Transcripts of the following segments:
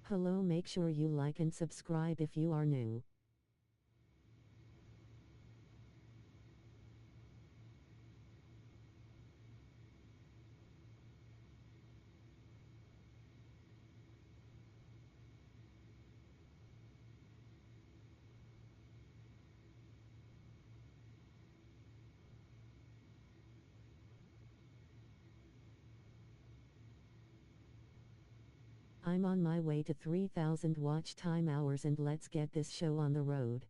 Hello, make sure you like and subscribe if you are new. I'm on my way to 3,000 watch time hours, and let's get this show on the road.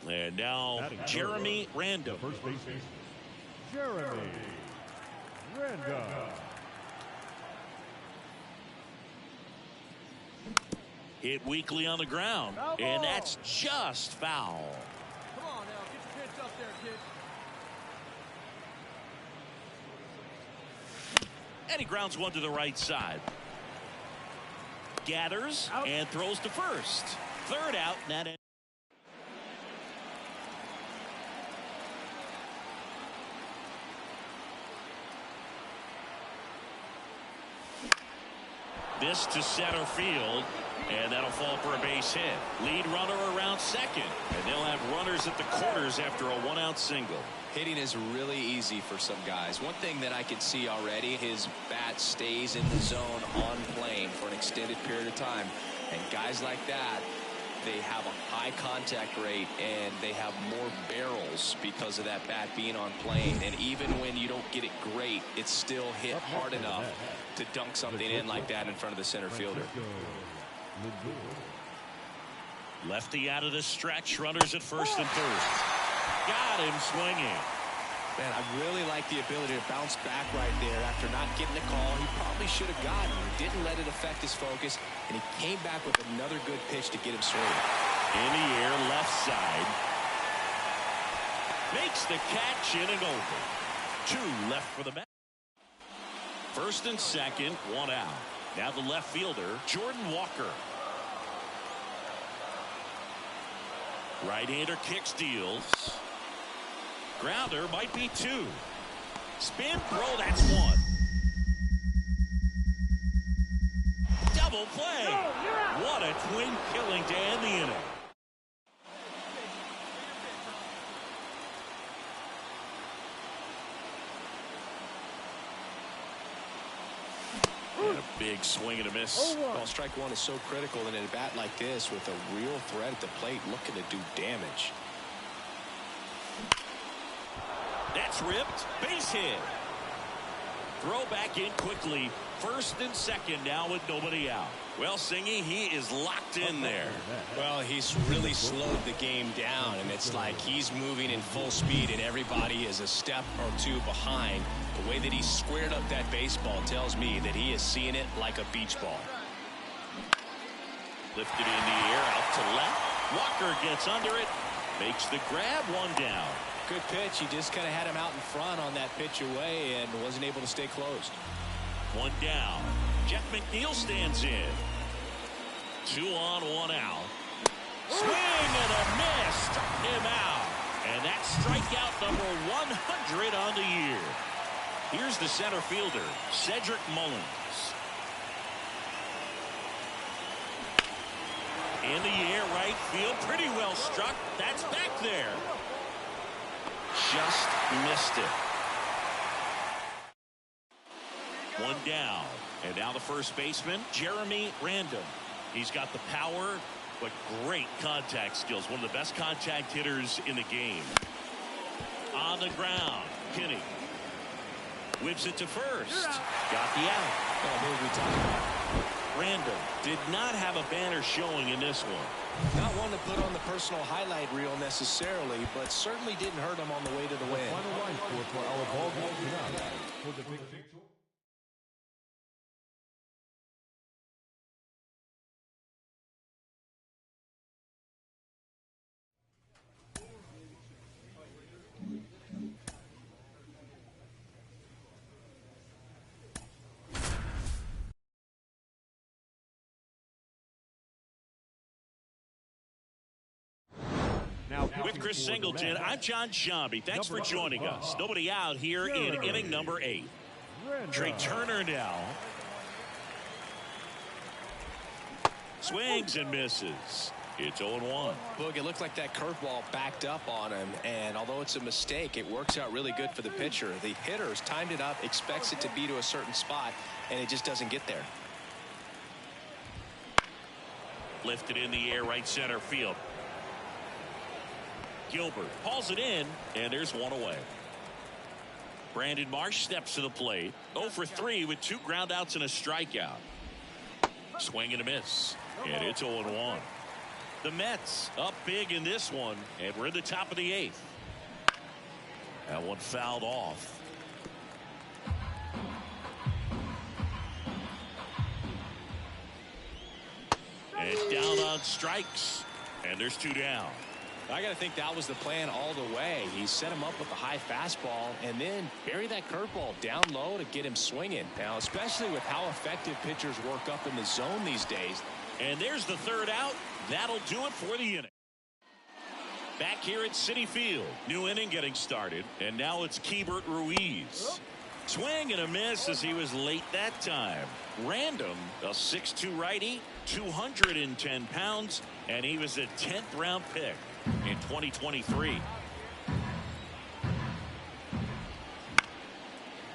And now, Jeremy Random. First baseman, Jeremy Random. Hit weakly on the ground, and that's just foul. Come on now, get your pitch up there, kid. And he grounds one to the right side. Gathers and throws to first. Third out, and that ends. This to center field, and that'll fall for a base hit. Lead runner around second, and they'll have runners at the corners after a one-out single. Hitting is really easy for some guys. One thing that I can see already, his bat stays in the zone on plane for an extended period of time. And guys like that, they have a high contact rate and they have more barrels because of that bat being on plane. And even when you don't get it great, it's still hit hard enough to dunk something in like that in front of the center fielder. Lefty out of the stretch, runners at first and third. Got him swinging. Man, I really like the ability to bounce back right there after not getting the call he probably should have gotten. He didn't let it affect his focus, and he came back with another good pitch to get him swinging. In the air, left side. Makes the catch, inning over. Two left for the Mets. First and second, one out. Now the left fielder, Jordan Walker. Right-hander kick steals. Grounder might be two. Spin throw, that's one. Double play. What a twin killing to end the inning. And a big swing and a miss. Well, strike one is so critical in a bat like this with a real threat at the plate looking to do damage. That's ripped. Base hit. Throw back in quickly. First and second now with nobody out. Well, Singy, he is locked in there. Well, he's really slowed the game down, and it's like he's moving in full speed, and everybody is a step or two behind. The way that he squared up that baseball tells me that he is seeing it like a beach ball. Lifted in the air, out to left. Walker gets under it. Makes the grab, one down. Good pitch. He just kind of had him out in front on that pitch away and wasn't able to stay closed. One down. Jeff McNeil stands in. 2 on, 1 out. Swing and a miss. Struck him out. And that's strikeout number 100 on the year. Here's the center fielder, Cedric Mullins. In the air, right field. Pretty well struck. That's back there. Just missed it. One down. And now the first baseman, Jeremy Random. He's got the power, but great contact skills. One of the best contact hitters in the game. On the ground, Kinney. Whips it to first. Got the out. Random did not have a banner showing in this one. Not one to put on the personal highlight reel necessarily, but certainly didn't hurt him on the way to the win. Final line for our ball game tonight. For the big picture. with Chris Singleton, I'm John Shambi. Thanks for joining us. Nobody out here in inning number 8. Trey Turner now. Swings and misses. It's 0-1. Look, it looked like that curveball backed up on him, and although it's a mistake, it works out really good for the pitcher. The hitter's timed it up, expects it to be to a certain spot, and it just doesn't get there. Lifted in the air, right center field. Gilbert hauls it in, and there's one away. Brandon Marsh steps to the plate. 0 for 3 with 2 groundouts and a strikeout. Swing and a miss, and it's 0-1. The Mets up big in this one, and we're in the top of the 8th. That one fouled off. And down on strikes, and there's 2 down. I got to think that was the plan all the way. He set him up with a high fastball and then bury that curveball down low to get him swinging. Now, especially with how effective pitchers work up in the zone these days. And there's the 3rd out. That'll do it for the inning. Back here at Citi Field. New inning getting started. And now it's Keibert Ruiz. Swing and a miss as he was late that time. Random, a 6'2 righty, 210 pounds, and he was a 10th round pick in 2023.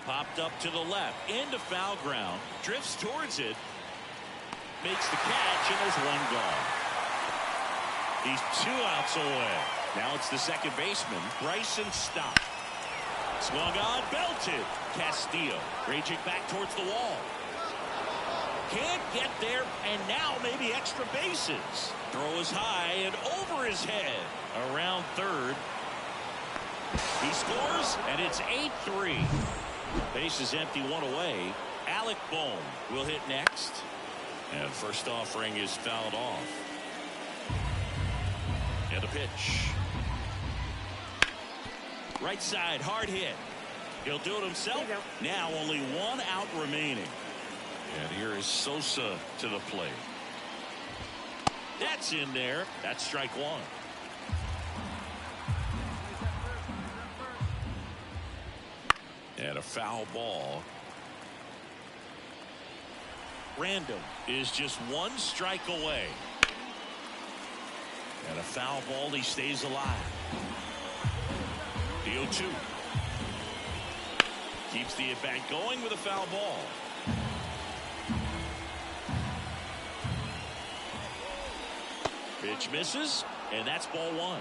Popped up to the left, into foul ground, drifts towards it, makes the catch, and there's 1 gone. He's 2 outs away. Now it's the second baseman, Bryson Stott. Swung on, belted. Castillo raging back towards the wall. Can't get there, and now maybe extra bases. Throw is high and over his head. Around third. He scores, and it's 8-3. Base is empty, 1 away. Alec Bohm will hit next. And first offering is fouled off. And a pitch. Right side, hard hit. He'll do it himself. Now only 1 out remaining. And here is Sosa to the plate. That's in there. That's strike 1. And a foul ball. Random is just 1 strike away. And a foul ball, he stays alive. The 0-2. Keeps the at-bat going with a foul ball. Pitch misses, and that's ball 1.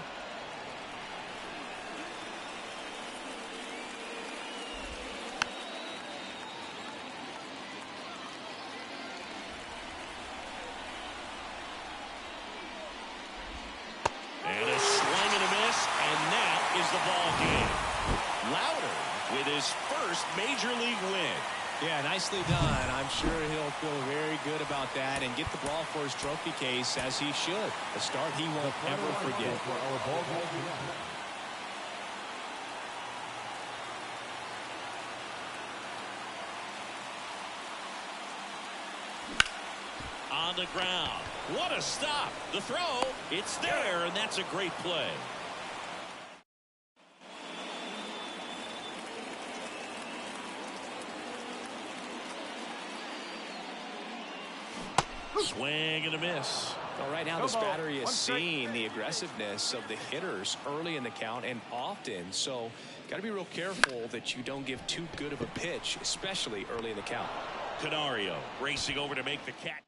And a swing and a miss, and that is the ball game. Louder with his first major league win. Yeah, nicely done. I'm sure he'll feel very good about that and get the ball for his trophy case, as he should. A start he won't ever forget. For our ball game tonight. On the ground. What a stop. The throw, it's there, and that's a great play. Swing and a miss. Well, right now this battery is seeing the aggressiveness of the hitters early in the count and often. So got to be real careful that you don't give too good of a pitch, especially early in the count. Canario racing over to make the catch.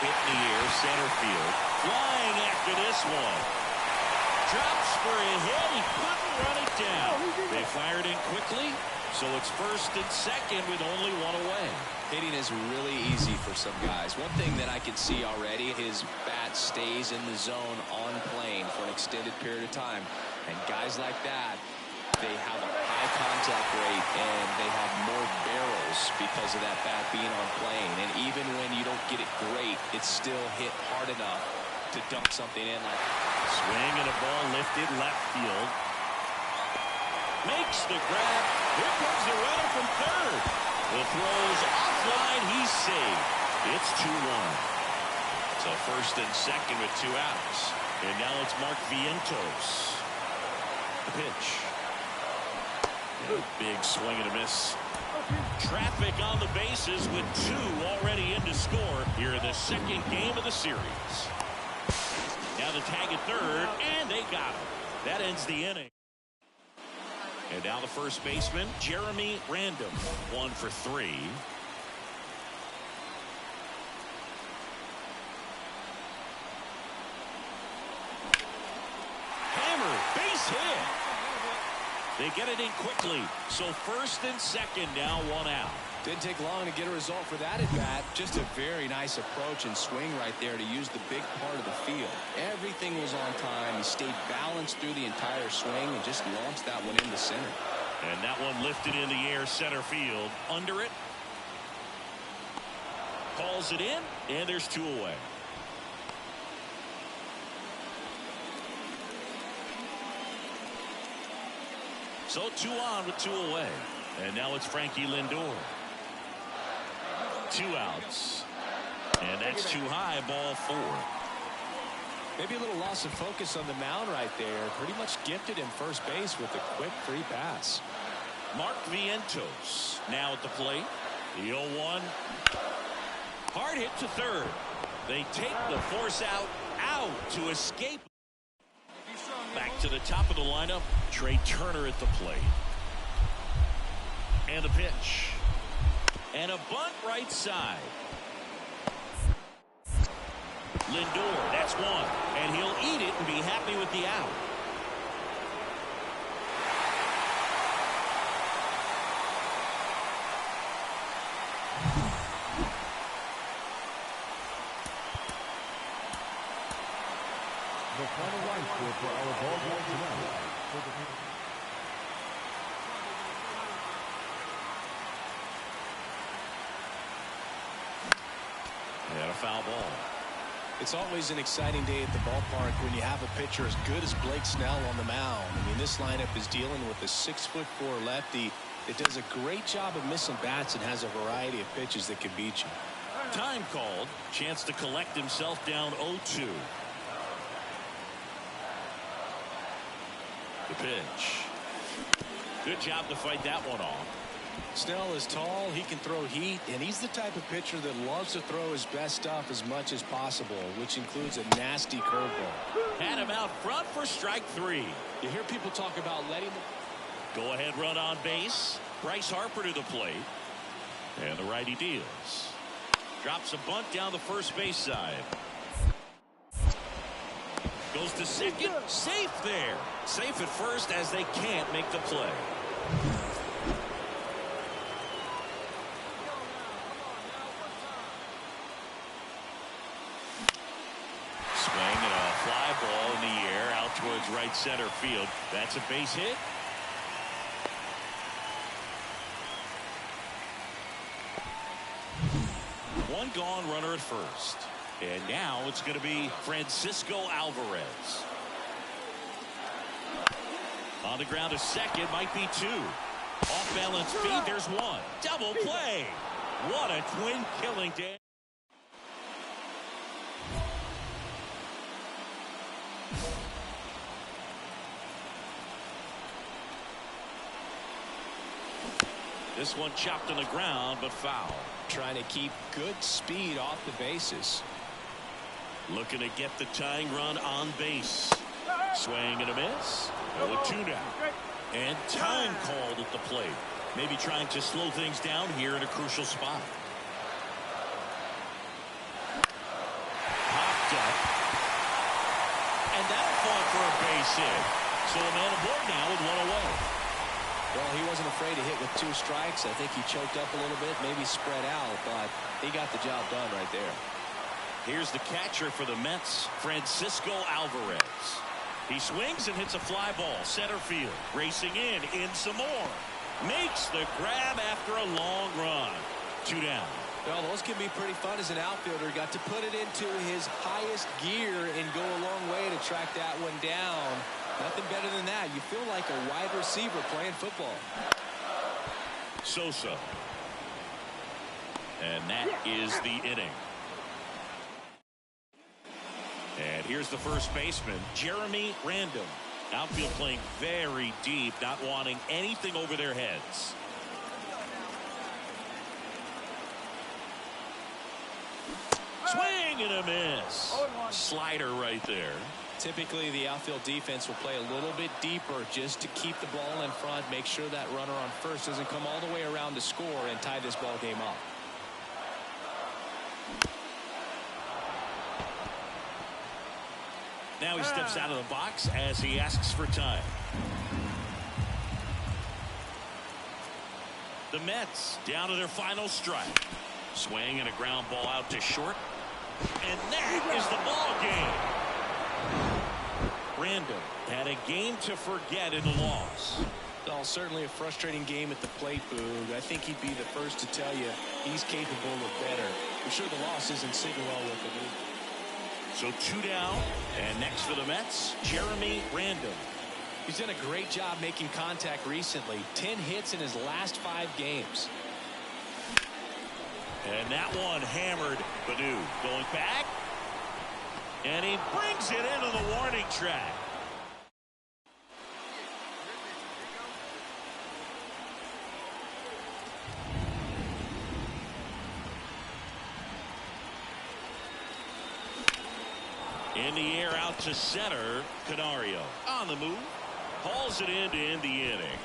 Hit in the air, center field. Flying after this one. Drops for a hit. He couldn't run it down. They fired in quickly, so it's first and second with only 1 away. Hitting is really easy for some guys. One thing that I can see already, his bat stays in the zone on plane for an extended period of time. And guys like that, they have a high contact rate and they have more barrels because of that bat being on plane. And even when you don't get it great, it's still hit hard enough to dump something in like that. Swing and a ball lifted left field. Makes the grab. Here comes the runner from third. The throw's offline. He's saved. It's 2-1. So first and second with 2 outs. And now it's Mark Vientos. The pitch. And a big swing and a miss. Traffic on the bases with 2 already in to score here in the second game of the series. Now the tag at third, and they got him. That ends the inning. And now the first baseman, Jeremy Random, 1 for 3. Hammer, base hit. They get it in quickly. So first and second, now 1 out. Didn't take long to get a result for that at bat. Just a very nice approach and swing right there to use the big part of the field. Everything was on time. He stayed balanced through the entire swing and just launched that one into center. And that one lifted in the air, center field. Under it. Calls it in, and there's 2 away. So 2 on with 2 away. And now it's Frankie Lindor. 2 outs. And that's too high, ball 4. Maybe a little loss of focus on the mound right there. Pretty much gifted in first base with a quick free pass. Mark Vientos now at the plate. The 0-1. Hard hit to third. They take the force out to escape. Back to the top of the lineup. Trey Turner at the plate. And the pitch. And a bunt right side. Lindor, that's 1. And he'll eat it and be happy with the out. The final line score for our ball game tonight. And a foul ball. It's always an exciting day at the ballpark when you have a pitcher as good as Blake Snell on the mound. I mean, this lineup is dealing with a 6'4" lefty that does a great job of missing bats and has a variety of pitches that can beat you. Time called. Chance to collect himself down 0-2. The pitch. Good job to fight that one off. Snell is tall, he can throw heat, and he's the type of pitcher that loves to throw his best stuff as much as possible, which includes a nasty curveball. Had him out front for strike 3. You hear people talk about letting the Go ahead run on base. Bryce Harper to the plate. And the righty deals. Drops a bunt down the first base side. Goes to second. Safe there. Safe at first as they can't make the play. Swing and a fly ball in the air out towards right center field. That's a base hit. One gone, runner at first. And now it's going to be Francisco Alvarez. On the ground to second, might be 2. Off balance feed, there's 1. Double play. What a twin killing day. This one chopped on the ground, but foul. trying to keep good speed off the bases. Looking to get the tying run on base. Swing and a miss. 0-2 now. And time called at the plate. Maybe trying to slow things down here in a crucial spot. Popped up. And that'll fall for a base hit. So a man aboard now with 1 away. Well, he wasn't afraid to hit with 2 strikes. I think he choked up a little bit, maybe spread out, but he got the job done right there. Here's the catcher for the Mets, Francisco Alvarez. He swings and hits a fly ball, center field. Racing in some more. Makes the grab after a long run. 2 down. Well, those can be pretty fun as an outfielder. Got to put it into his highest gear and go a long way to track that one down. Nothing better than that. You feel like a wide receiver playing football. Sosa. And that is the inning. And here's the first baseman, Jeremy Random. Outfield playing very deep, not wanting anything over their heads. Swing and a miss. Slider right there. Typically, the outfield defense will play a little bit deeper just to keep the ball in front, make sure that runner on first doesn't come all the way around to score and tie this ball game up. Now he steps out of the box as he asks for time. The Mets down to their final strike. Swing and a ground ball out to short. And that is the ball game. Random had a game to forget in the loss. Well, certainly a frustrating game at the plate, Boog. I think he'd be the first to tell you he's capable of better. I'm sure the loss isn't sitting well with him. So 2 down, and next for the Mets, Jeremy Random. He's done a great job making contact recently. 10 hits in his last 5 games. And that one hammered. Badu going back. And he brings it into the warning track. In the air out to center. Canario on the move. Hauls it in to end the inning.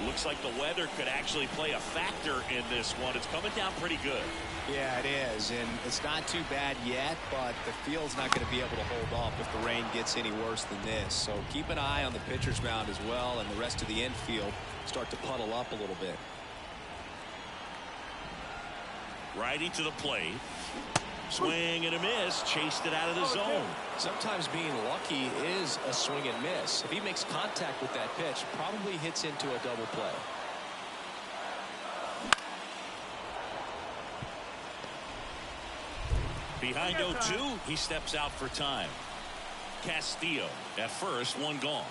Looks like the weather could actually play a factor in this one. It's coming down pretty good. Yeah, it is, and it's not too bad yet, but the field's not going to be able to hold up if the rain gets any worse than this. So keep an eye on the pitcher's mound as well, and the rest of the infield start to puddle up a little bit. Righty to the plate. Swing and a miss. Chased it out of the zone. Sometimes being lucky is a swing and miss. If he makes contact with that pitch, probably hits into a double play. Behind 0-2, he steps out for time. Castillo at first, one gone.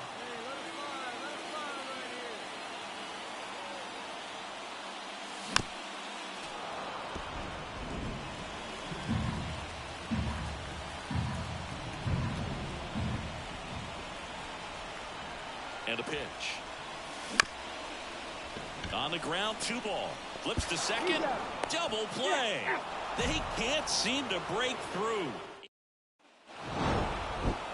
And a pitch. On the ground, 2 ball. Flips to second. Double play. They can't seem to break through.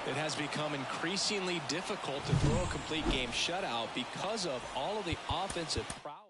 It has become increasingly difficult to throw a complete game shutout because of all of the offensive prowess.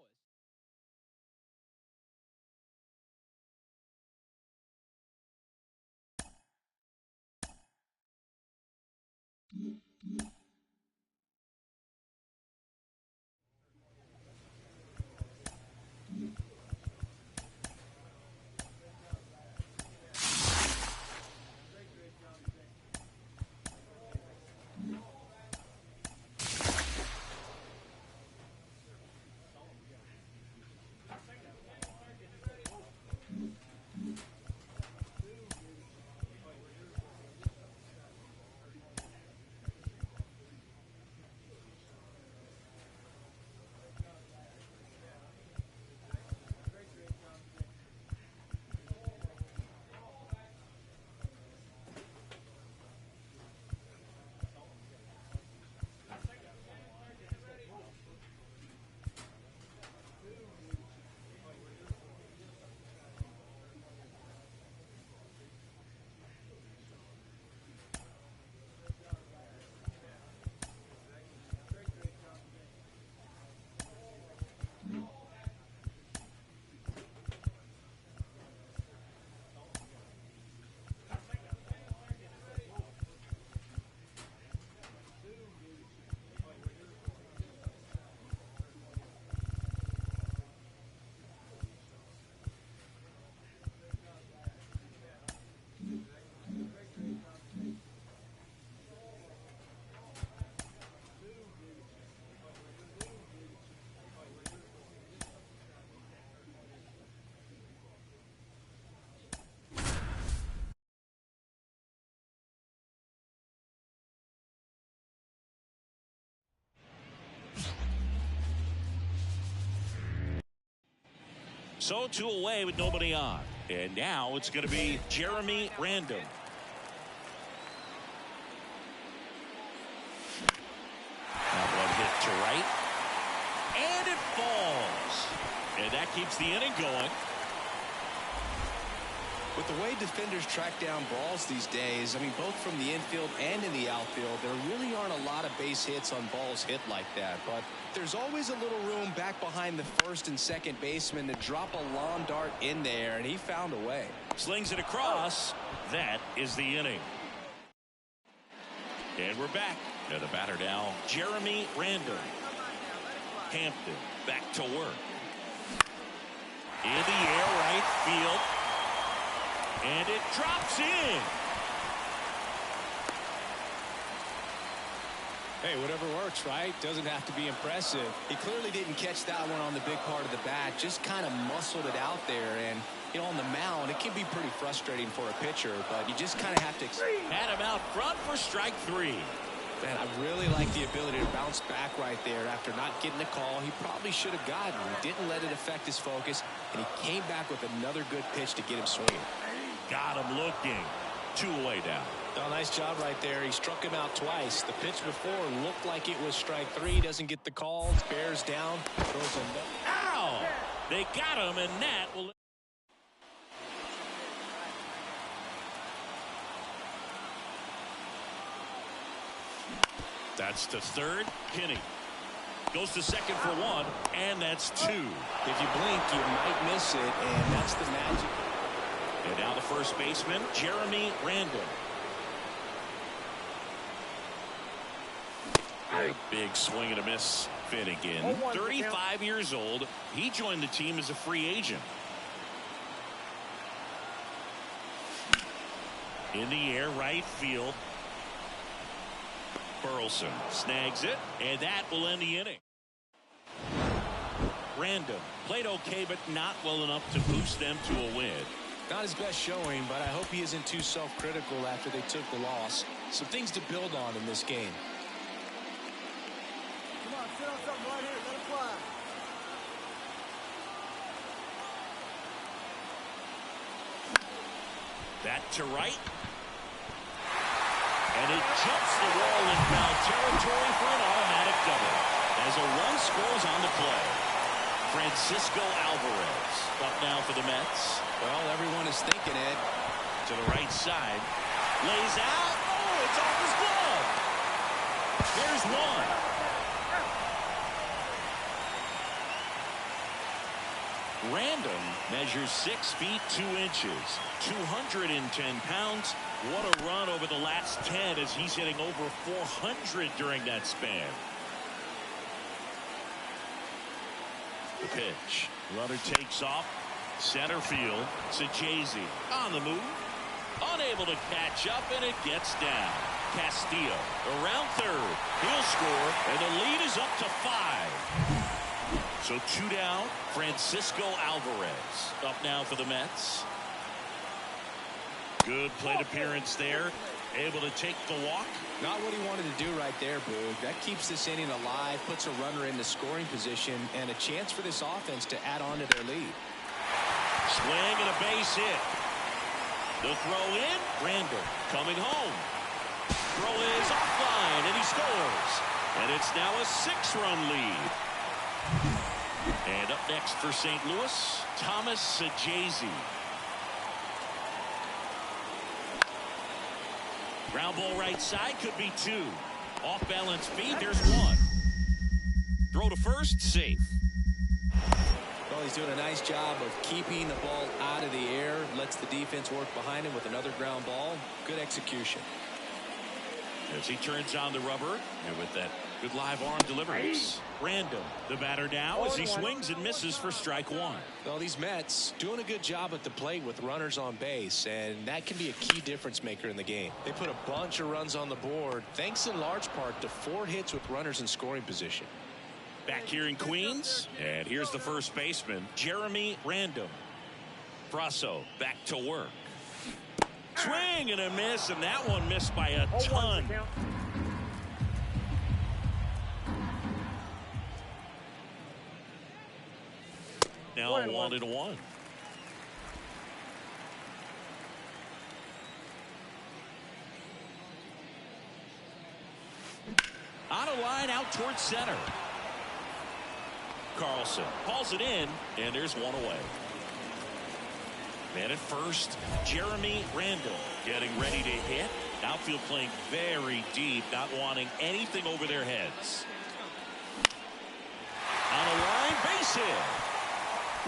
So 2 away with nobody on. And now it's going to be Jeremy Random. That one hit to right. And it falls. And that keeps the inning going. With the way defenders track down balls these days, I mean, both from the infield and in the outfield, there really aren't a lot of base hits on balls hit like that. But there's always a little room back behind the first and second baseman to drop a lawn dart in there, and he found a way. Slings it across. That is the inning. And we're back. And the batter now, Jeremy Random. Hampton back to work. In the air, right field. And it drops in. Hey, whatever works, right? Doesn't have to be impressive. He clearly didn't catch that one on the big part of the bat. Just kind of muscled it out there. And, you know, on the mound, it can be pretty frustrating for a pitcher, but you just kind of have to. Had him out front for strike 3. Man, I really like the ability to bounce back right there after not getting a call he probably should have gotten. He didn't let it affect his focus, and he came back with another good pitch to get him swinging. Got him looking. 2 away down. Oh, nice job right there. He struck him out twice. The pitch before looked like it was strike 3. Doesn't get the call. Bears down. Throws him down. Ow! They got him, and that will. That's to third. Kinney goes to second for 1, and that's 2. If you blink, you might miss it, and that's the magic. And now the first baseman, Jeremy Random. A big swing and a miss. Finnegan, 35 years old. He joined the team as a free agent. In the air, right field. Burleson snags it, and that will end the inning. Random played okay, but not well enough to boost them to a win. Not his best showing, but I hope he isn't too self-critical after they took the loss. Some things to build on in this game. Come on, sit on something right here. Let it fly. That to right. And it jumps the wall in foul territory for an automatic double. As a run scores on the play. Francisco Alvarez up now for the Mets. Well, everyone is thinking it. To the right side. Lays out. Oh, it's off his glove. There's one. Random measures 6 feet 2 inches, 210 pounds. What a run over the last 10 as he's hitting over 400 during that span. The pitch. Runner takes off. Center field. Sajazi on the move. Unable to catch up, and it gets down. Castillo around third. He'll score, and the lead is up to 5. So 2 down. Francisco Alvarez up now for the Mets. Good plate appearance there. Able to take the walk. Not what he wanted to do right there, Boog. That keeps this inning alive, puts a runner in the scoring position, and a chance for this offense to add on to their lead. Swing and a base hit. The throw in. Randall coming home. Throw is offline, and he scores. And it's now a 6-run lead. And up next for St. Louis, Thomas Sajazi. Ground ball right side, could be 2. Off balance feet, there's 1. Throw to first, safe. Well, he's doing a nice job of keeping the ball out of the air. Lets the defense work behind him with another ground ball. Good execution. As he turns on the rubber, and with that good live arm deliveries. Random, the batter now, as he swings and misses for strike 1. Well, these Mets doing a good job at the plate with runners on base, and that can be a key difference maker in the game. They put a bunch of runs on the board, thanks in large part to 4 hits with runners in scoring position. Back here in Queens, and here's the first baseman, Jeremy Random. Brasso back to work. Swing and a miss, and that one missed by a ton. now 1-1. On a line out towards center. Carlson hauls it in, and there's one away. Man at first, Jeremy Randall getting ready to hit. Outfield playing very deep, not wanting anything over their heads. On a line, base hit.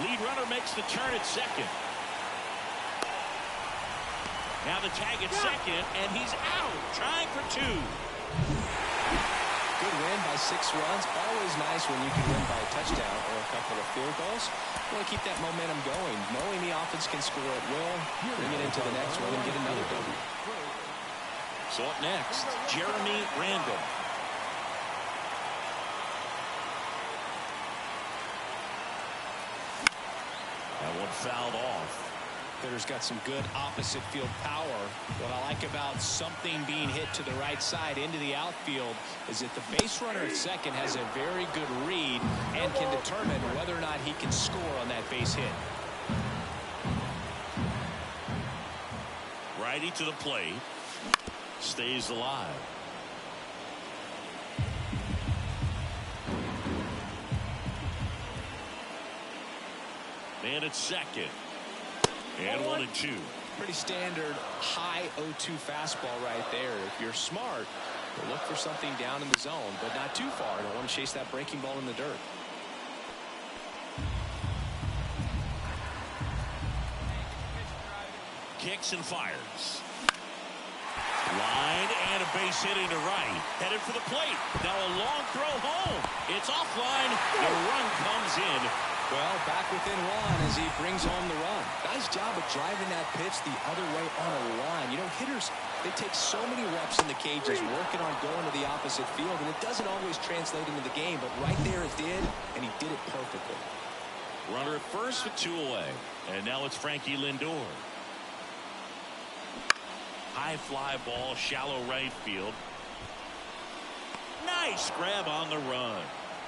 Lead runner makes the turn at second. Now the tag at second, and he's out, trying for two. Good win by 6 runs. Always nice when you can win by a touchdown or a couple of field goals. You want to keep that momentum going. Knowing the offense can score at will, bring it into the next one and get another W. So up next, Jeremy Randall. That one fouled off. Hitter's got some good opposite field power. What I like about something being hit to the right side into the outfield is that the base runner at second has a very good read and can determine whether or not he can score on that base hit. Righty to the plate. Stays alive. Man at second. And 1-2. Pretty standard high 0-2 fastball right there. If you're smart, you'll look for something down in the zone, but not too far. Don't want to chase that breaking ball in the dirt. Kicks and fires. Line and a base hitting to right. Headed for the plate. Now a long throw home. It's offline. The run comes in. Well, back within one as he brings home the run. Nice job of driving that pitch the other way on a line. You know, hitters, they take so many reps in the cages working on going to the opposite field, and it doesn't always translate into the game, but right there it did, and he did it perfectly. Runner at first with 2 away. And now it's Frankie Lindor. High fly ball, shallow right field. Nice grab on the run.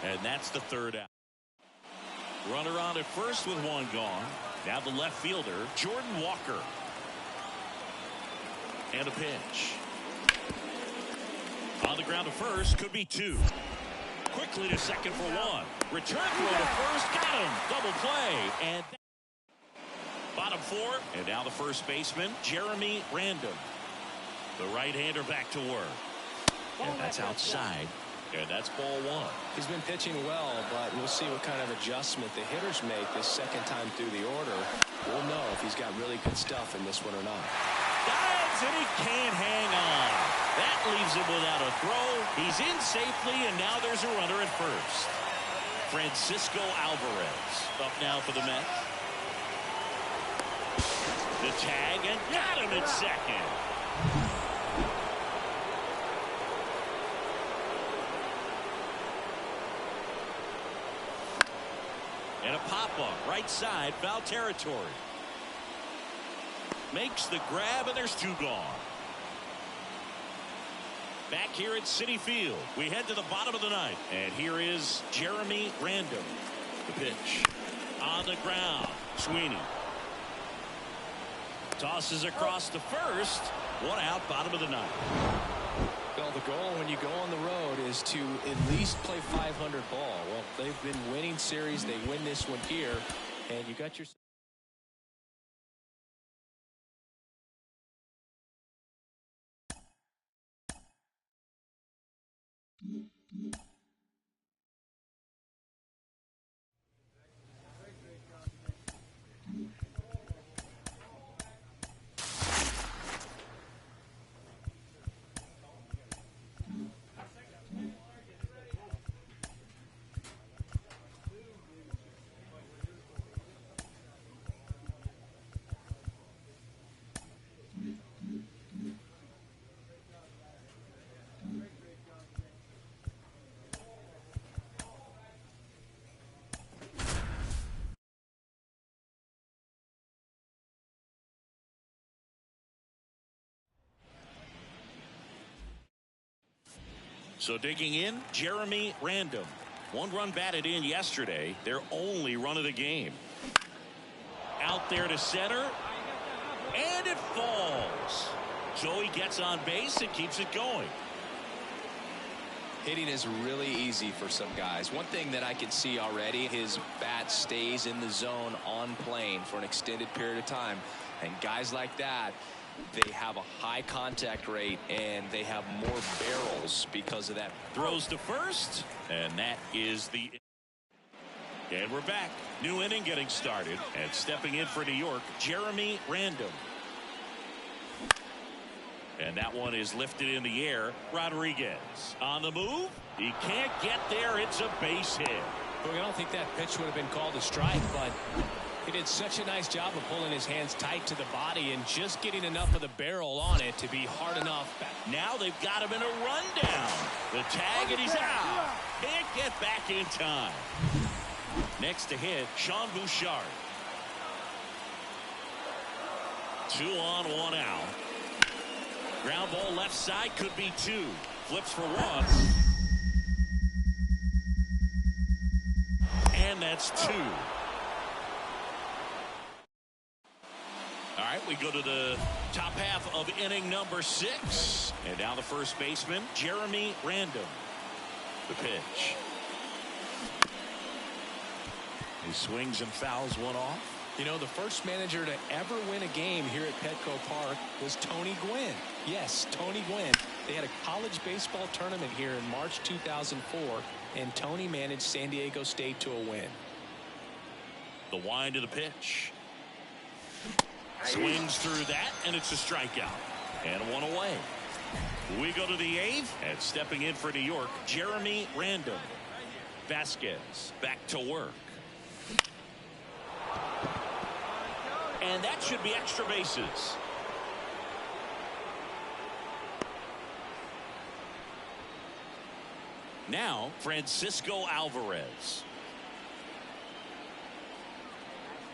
And that's the third out. Runner on at first with 1 gone. Now the left fielder, Jordan Walker. And a pitch. On the ground to first, could be 2. Quickly to second for 1. Return throw to first, got him. Double play. And bottom 4. And now the first baseman, Jeremy Randall. The right-hander back to work. And that's outside. And that's ball 1. He's been pitching well, but we'll see what kind of adjustment the hitters make this second time through the order. We'll know if he's got really good stuff in this one or not. Dives, and he can't hang on. That leaves him without a throw. He's in safely, and now there's a runner at first. Francisco Alvarez up now for the Mets. The tag, and got him at second. And a pop-up, right side, foul territory. Makes the grab, and there's 2 gone. Back here at Citi Field, we head to the bottom of the 9th. And here is Jeremy Randall. The pitch. On the ground, Sweeney. Tosses across to first. 1 out, bottom of the 9th. Well, the goal when you go on the road is to at least play 500 ball. Well, they've been winning series. They win this one here, and you got your... So digging in, Jeremy Randall. 1 run batted in yesterday, their only run of the game. Out there to center. And it falls. So he gets on base and keeps it going. Hitting is really easy for some guys. One thing that I can see already, his bat stays in the zone on plane for an extended period of time. And guys like that, they have a high contact rate and they have more barrels because of that. Throws to first, and that is the... And we're back. New inning getting started. And stepping in for New York, Jeremy Random. And that one is lifted in the air. Rodriguez on the move. He can't get there. It's a base hit. Look, I don't think that pitch would have been called a strike, but he did such a nice job of pulling his hands tight to the body and just getting enough of the barrel on it to be hard enough. Now they've got him in a rundown. The tag, and he's out. Can't get back in time. Next to hit, Sean Bouchard. 2 on, 1 out. Ground ball left side, could be 2. Flips for 1. And that's 2. All right, we go to the top half of inning number 6. And now the first baseman, Jeremy Random. The pitch. He swings and fouls one off. You know, the first manager to ever win a game here at Petco Park was Tony Gwynn. Yes, Tony Gwynn. They had a college baseball tournament here in March 2004, and Tony managed San Diego State to a win. The wind of the pitch. Swings through that, and it's a strikeout. And 1 away. We go to the 8th, and stepping in for New York, Jeremy Random. Vasquez back to work. And that should be extra bases. Now, Francisco Alvarez.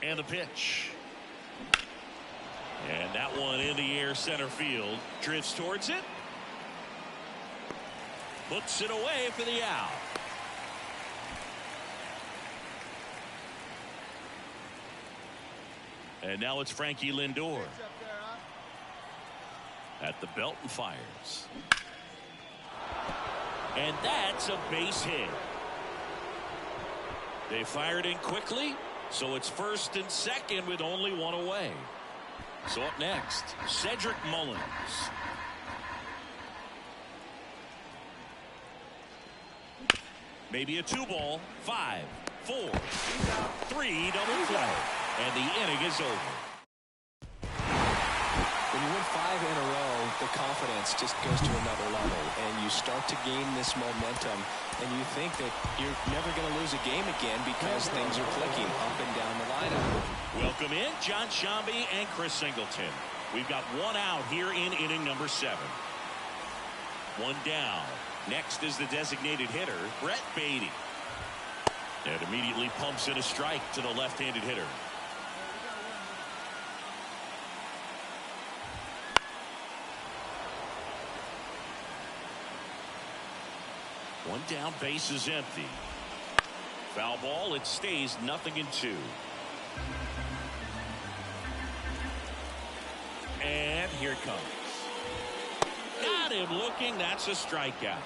And the pitch. And that one in the air center field. Drifts towards it. Puts it away for the out. And now it's Frankie Lindor. At the belt and fires. And that's a base hit. They fired in quickly, so it's first and second with only 1 away. So up next, Cedric Mullins. Maybe a 2-ball, 5, 4, 3 double play. And the inning is over. When you win 5 in a row, the confidence just goes to another level, and you start to gain this momentum, and you think that you're never going to lose a game again because things are clicking up and down the lineup. Welcome in, John Shambi and Chris Singleton. We've got 1 out here in inning number 7. 1 down. Next is the designated hitter, Brett Beatty. And immediately pumps in a strike to the left-handed hitter. One down, base is empty. Foul ball, it stays 0-2. And here it comes. Got him looking, that's a strikeout.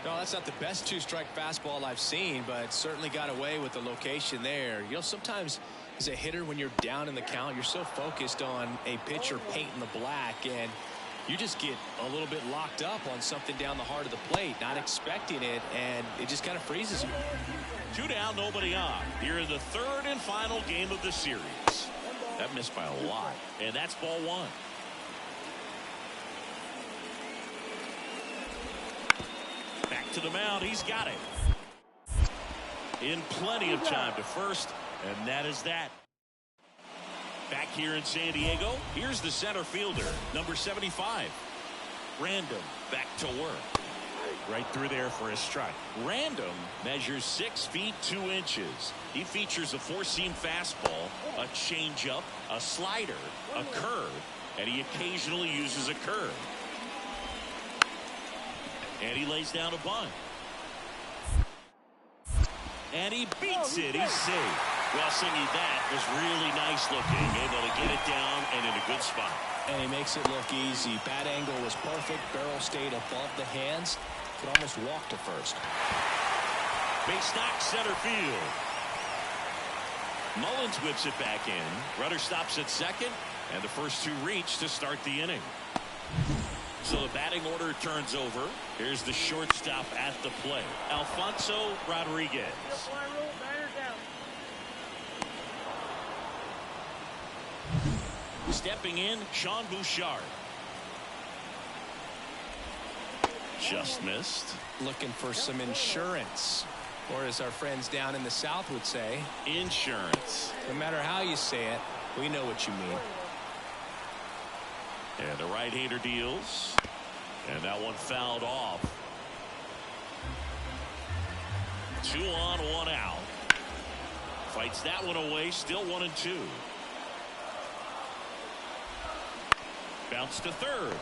No, that's not the best 2-strike fastball I've seen, but certainly got away with the location there. You know, sometimes as a hitter, when you're down in the count, you're so focused on a pitcher painting the black, and you just get a little bit locked up on something down the heart of the plate, not expecting it, and it just kind of freezes you. 2 down, nobody on. Here in the 3rd and final game of the series. That missed by a lot, and that's ball 1. Back to the mound, he's got it. In plenty of time to first, and that is that. Back here in San Diego, here's the center fielder, number 75. Random back to work. Right through there for a strike. Random measures 6 feet 2 inches. He features a 4-seam fastball, a changeup, a slider, a curve, and he occasionally uses a curve. And he lays down a bunt. And he beats it. He's safe. Well, Singy, that was really nice looking. Able to get it down and in a good spot. And he makes it look easy. Bat angle was perfect. Barrel stayed above the hands. Could almost walk to first. Base knock center field. Mullins whips it back in. Rudder stops at second. And the first two reach to start the inning. So the batting order turns over. Here's the shortstop at the plate, Alfonso Rodriguez. Stepping in, Sean Bouchard. Just missed. Looking for some insurance. Or as our friends down in the South would say, insurance. No matter how you say it, we know what you mean. And the right-hander deals. And that one fouled off. 2 on, 1 out. Fights that one away, still 1-2. Bounce to third.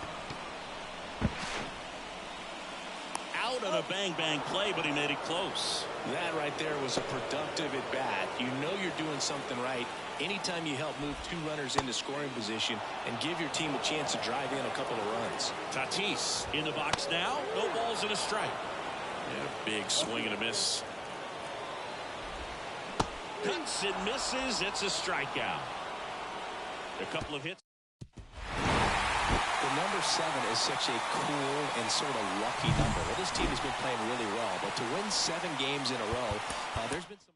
Out on a bang-bang play, but he made it close. That right there was a productive at bat. You know you're doing something right anytime you help move 2 runners into scoring position and give your team a chance to drive in a couple of runs. Tatis in the box now. No balls and a strike. And a big swing and a miss. Cuts and misses. It's a strikeout. A couple of hits. The number 7 is such a cool and sort of lucky number. Well, this team has been playing really well, but to win 7 games in a row, there's been some.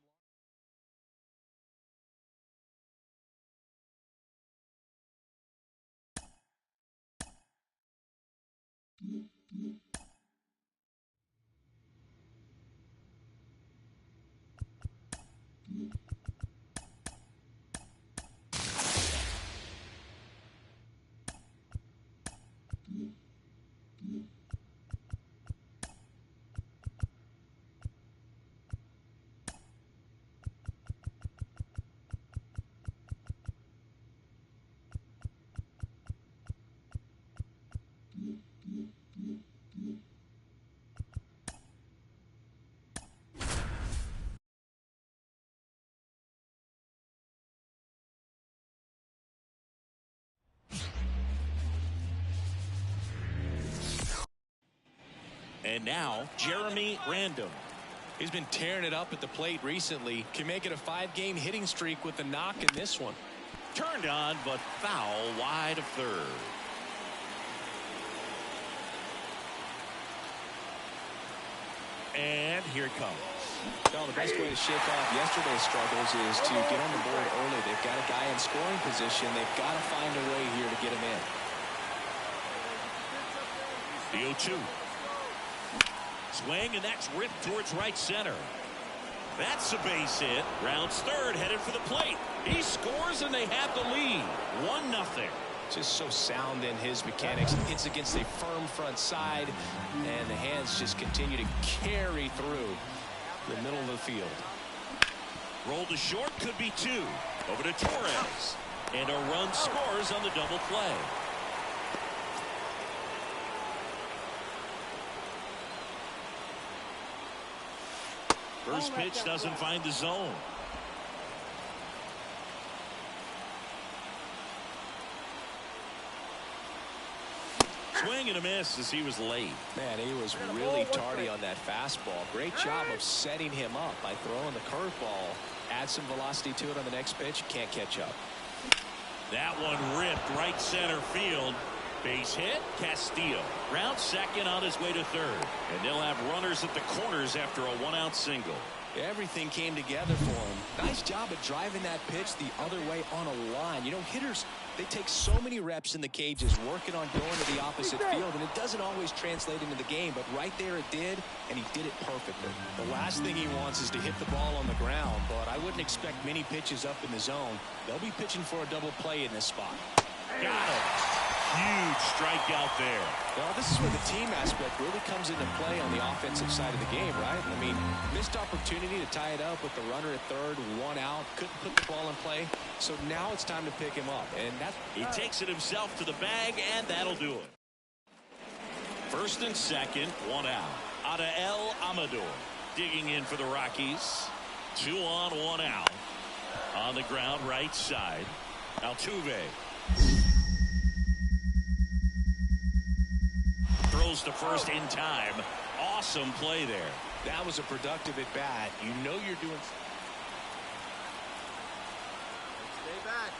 And now, Jeremy Random. He's been tearing it up at the plate recently. Can make it a 5-game hitting streak with a knock in this one. Turned on, but foul wide of third. And here it comes. Well, the best way to shake off yesterday's struggles is to get on the board early. They've got a guy in scoring position. They've got to find a way here to get him in. The 0-2. Swing, and that's ripped towards right center. That's a base hit. Rounds third, headed for the plate. He scores, and they have the lead. 1-0. Just so sound in his mechanics. Hits against a firm front side, and the hands just continue to carry through the middle of the field. Roll to short, could be 2. Over to Torres. And a run scores on the double play. First pitch doesn't find the zone. Swing and a miss as he was late. Man, he was really tardy on that fastball. Great job of setting him up by throwing the curveball. Add some velocity to it on the next pitch. Can't catch up. That one ripped right center field. Base hit, Castillo. Round second, on his way to third. And they'll have runners at the corners after a 1-out single. Everything came together for him. Nice job of driving that pitch the other way on a line. You know, hitters, they take so many reps in the cages working on going to the opposite field, and it doesn't always translate into the game, but right there it did, and he did it perfectly. The last thing he wants is to hit the ball on the ground, but I wouldn't expect many pitches up in the zone. They'll be pitching for a double play in this spot. Got it. Huge strikeout there. Well, this is where the team aspect really comes into play on the offensive side of the game, right? I mean, missed opportunity to tie it up with the runner at third, 1 out, couldn't put the ball in play. So now it's time to pick him up, and that's he takes it himself to the bag, and that'll do it. First and second, 1 out. Adael Amador digging in for the Rockies. 2 on, 1 out. On the ground, right side. Altuve. Throws to first in time. Awesome play there. That was a productive at bat. You know you're doing. Stay back.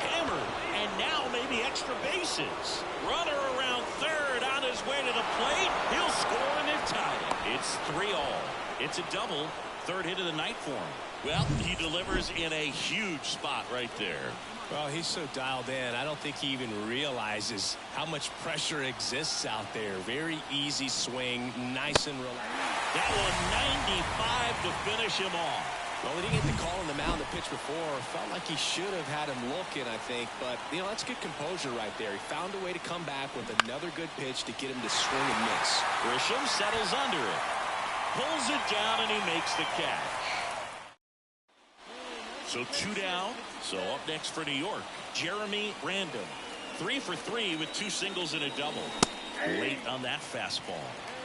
Hammered, and now maybe extra bases. Runner around third on his way to the plate. He'll score and they've tied it. It's 3-all. It's a double. Third hit of the night for him. Well, he delivers in a huge spot right there. Well, he's so dialed in. I don't think he even realizes how much pressure exists out there. Very easy swing, nice and relaxed. That one 95 to finish him off. Well, he didn't get the call on the mound the pitch before. Felt like he should have had him looking, I think. But, that's good composure right there. He found a way to come back with another good pitch to get him to swing and miss. Grisham settles under it. Pulls it down, and he makes the catch. So 2 down. So up next for New York, Jeremy Random. 3 for 3 with 2 singles and a double. Late on that fastball.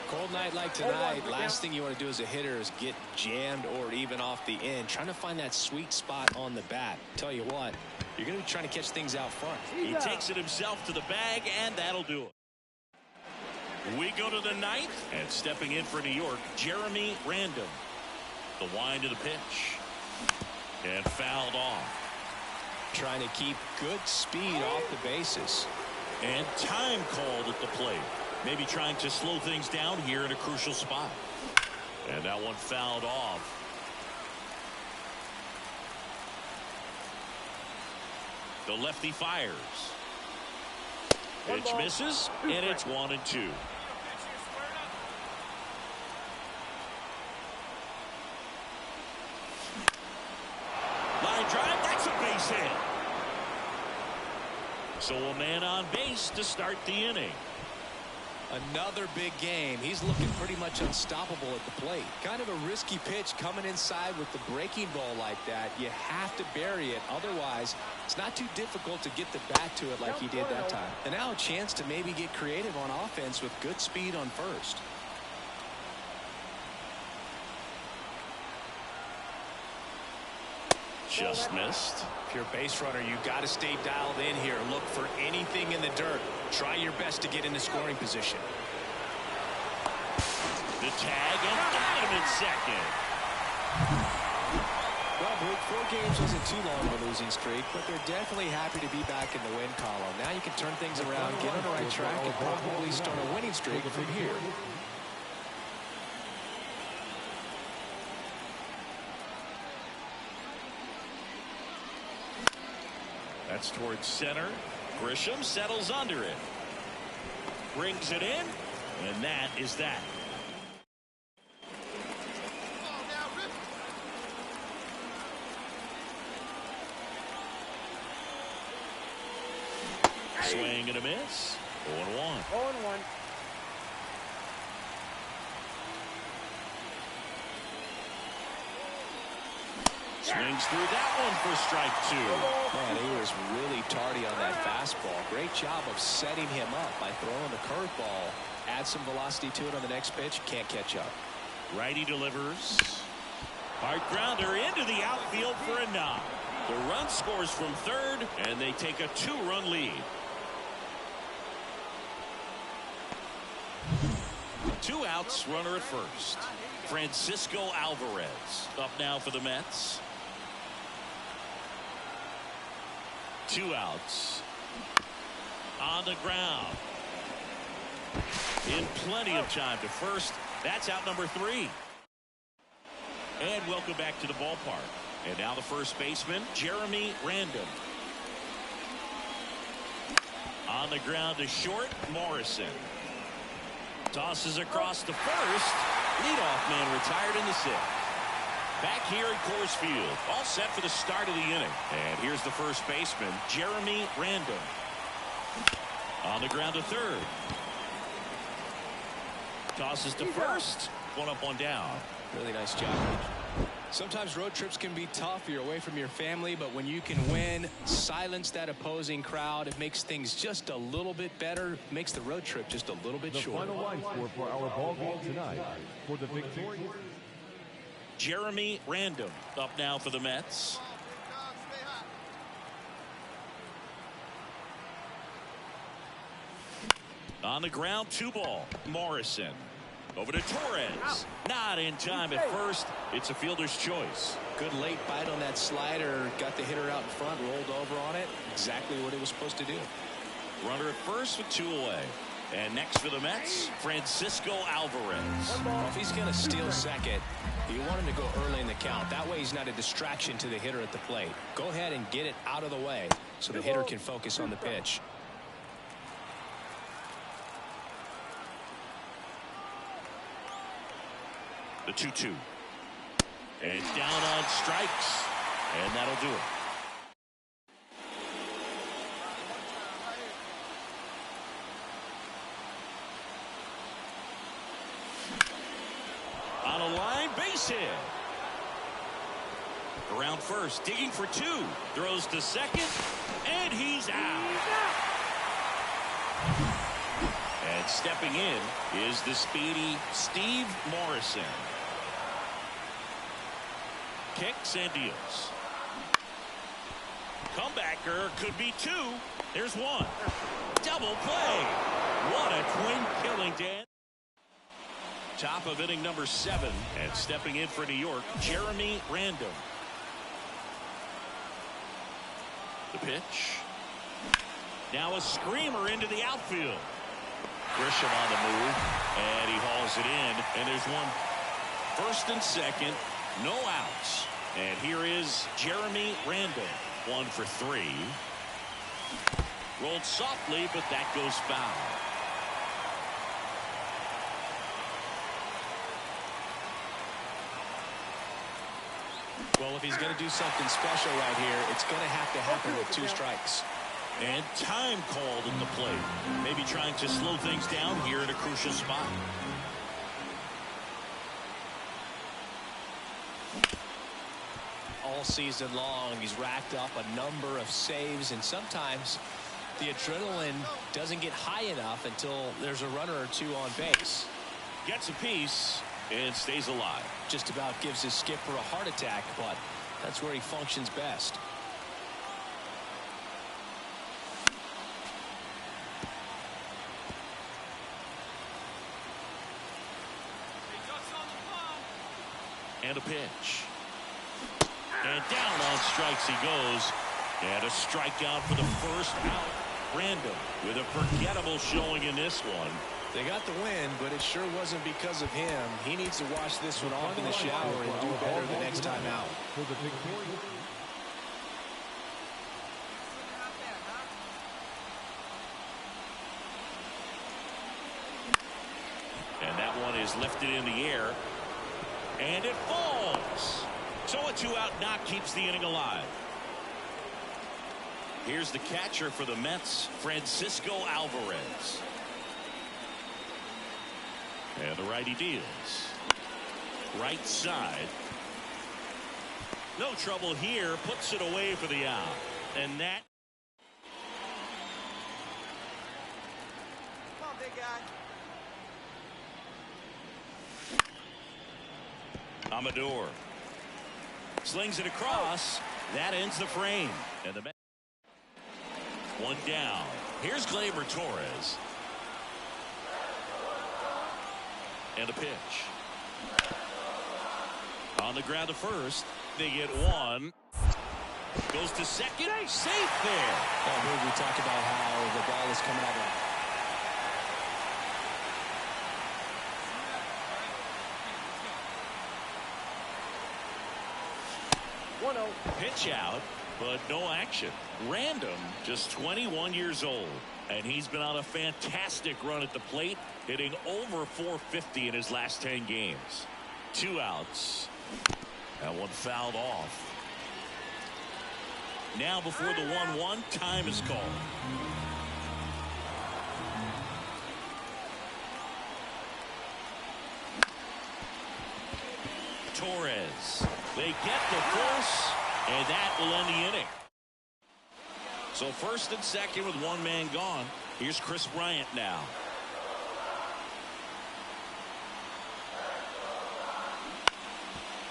Cold night like tonight, last thing you want to do as a hitter is get jammed or even off the end. Trying to find that sweet spot on the bat. Tell you what, you're going to be trying to catch things out front. He takes it himself to the bag, and that'll do it. We go to the 9th, and stepping in for New York, Jeremy Random. The wind of the pitch. And fouled off. Trying to keep good speed off the bases. And time called at the plate. Maybe trying to slow things down here in a crucial spot. And that one fouled off. The lefty fires. Pitch misses, and it's 1-2. Line drive, that's a base hit. So a man on base to start the inning. Another big game. He's looking pretty much unstoppable at the plate. Kind of a risky pitch coming inside with the breaking ball like that. You have to bury it. Otherwise, it's not too difficult to get the bat to it like he did that time. And now a chance to maybe get creative on offense with good speed on first. Just missed. If you're a base runner, you got to stay dialed in here. Look for anything in the dirt. Try your best to get into scoring position. The tag, and got him in second. Well, Blake, 4 games wasn't too long of a losing streak, but they're definitely happy to be back in the win column. Now you can turn things around, get on the right track, and probably start a winning streak from here. That's towards center. Grisham settles under it. Brings it in, and that is that. Swing and a miss. 0-1. 0-1. Swings through that one for strike 2. Man, he was really tardy on that fastball. Great job of setting him up by throwing the curveball. Add some velocity to it on the next pitch. Can't catch up. Righty delivers. Hard grounder into the outfield for a knock. The run scores from third, and they take a 2-run lead. 2 outs, runner at first. Francisco Alvarez up now for the Mets. 2 outs. On the ground. In plenty of time to first. That's out number 3. And welcome back to the ballpark. And now the first baseman, Jeremy Random. On the ground to short, Morrison. Tosses across to first. Leadoff man retired in the 6th. Back here at Coors Field, all set for the start of the inning. And here's the first baseman, Jeremy Random. On the ground to third. Tosses to first. 1 up, 1 down. Really nice job. Sometimes road trips can be tough. You're away from your family, but when you can win, silence that opposing crowd, it makes things just a little bit better, makes the road trip just a little bit The shorter. final line score for our ball game tonight. For the victorious Jeremy Random up now for the Mets. On the ground, 2-ball. Morrison. Over to Torres. Not in time at first. It's a fielder's choice. Good late bite on that slider. Got the hitter out in front, rolled over on it. Exactly what it was supposed to do. Runner at first with 2 away. And next for the Mets, Francisco Alvarez. Well, if he's going to steal second, you want him to go early in the count. That way he's not a distraction to the hitter at the plate. Go ahead and get it out of the way so the hitter can focus on the pitch. The 2-2. And down on strikes. And that'll do it. On a line, base hit. Around first, digging for 2. Throws to second, and he's out. And stepping in is the speedy Steve Morrison. Kicks and deals. Comebacker could be 2. There's 1. Double play. What a twin killing, Dan. Top of inning number 7. And stepping in for New York, Jeremy Random. The pitch. Now a screamer into the outfield. Grisham on the move. And he hauls it in. And there's 1 first and second. No outs. And here is Jeremy Random. 1 for 3. Rolled softly, but that goes foul. Well, if he's going to do something special right here, it's going to have to happen with 2 strikes. And time called at the plate. Maybe trying to slow things down here at a crucial spot. All season long, he's racked up a number of saves, and sometimes the adrenaline doesn't get high enough until there's a runner or 2 on base. Gets a piece and stays alive. Just about gives his skipper a heart attack, but that's where he functions best. And a pitch. And down on strikes he goes. And a strikeout for the first out. Random with a forgettable showing in this one. They got the win, but it sure wasn't because of him. He needs to wash this one off in the shower and do better the next time out. For the victorious And that one is lifted in the air. And it falls. So a 2-out knock keeps the inning alive. Here's the catcher for the Mets, Francisco Alvarez. And the righty deals. Right side. No trouble here. Puts it away for the out. And that. Come on, big guy. Amador. Slings it across. That ends the frame. And the Mets. 1 down. Here's Gleyber Torres. And a pitch. On the ground to first. They get 1. Goes to second. Safe there. Well, here we talk about how the ball is coming out. 1-0. Pitch out, but no action. Random, just 21 years old. And he's been on a fantastic run at the plate, hitting over 450 in his last 10 games. 2 outs. That one fouled off. Now before the 1-1, time is called. Torres. They get the force, and that will end the inning. So first and second with one man gone. Here's Chris Bryant now.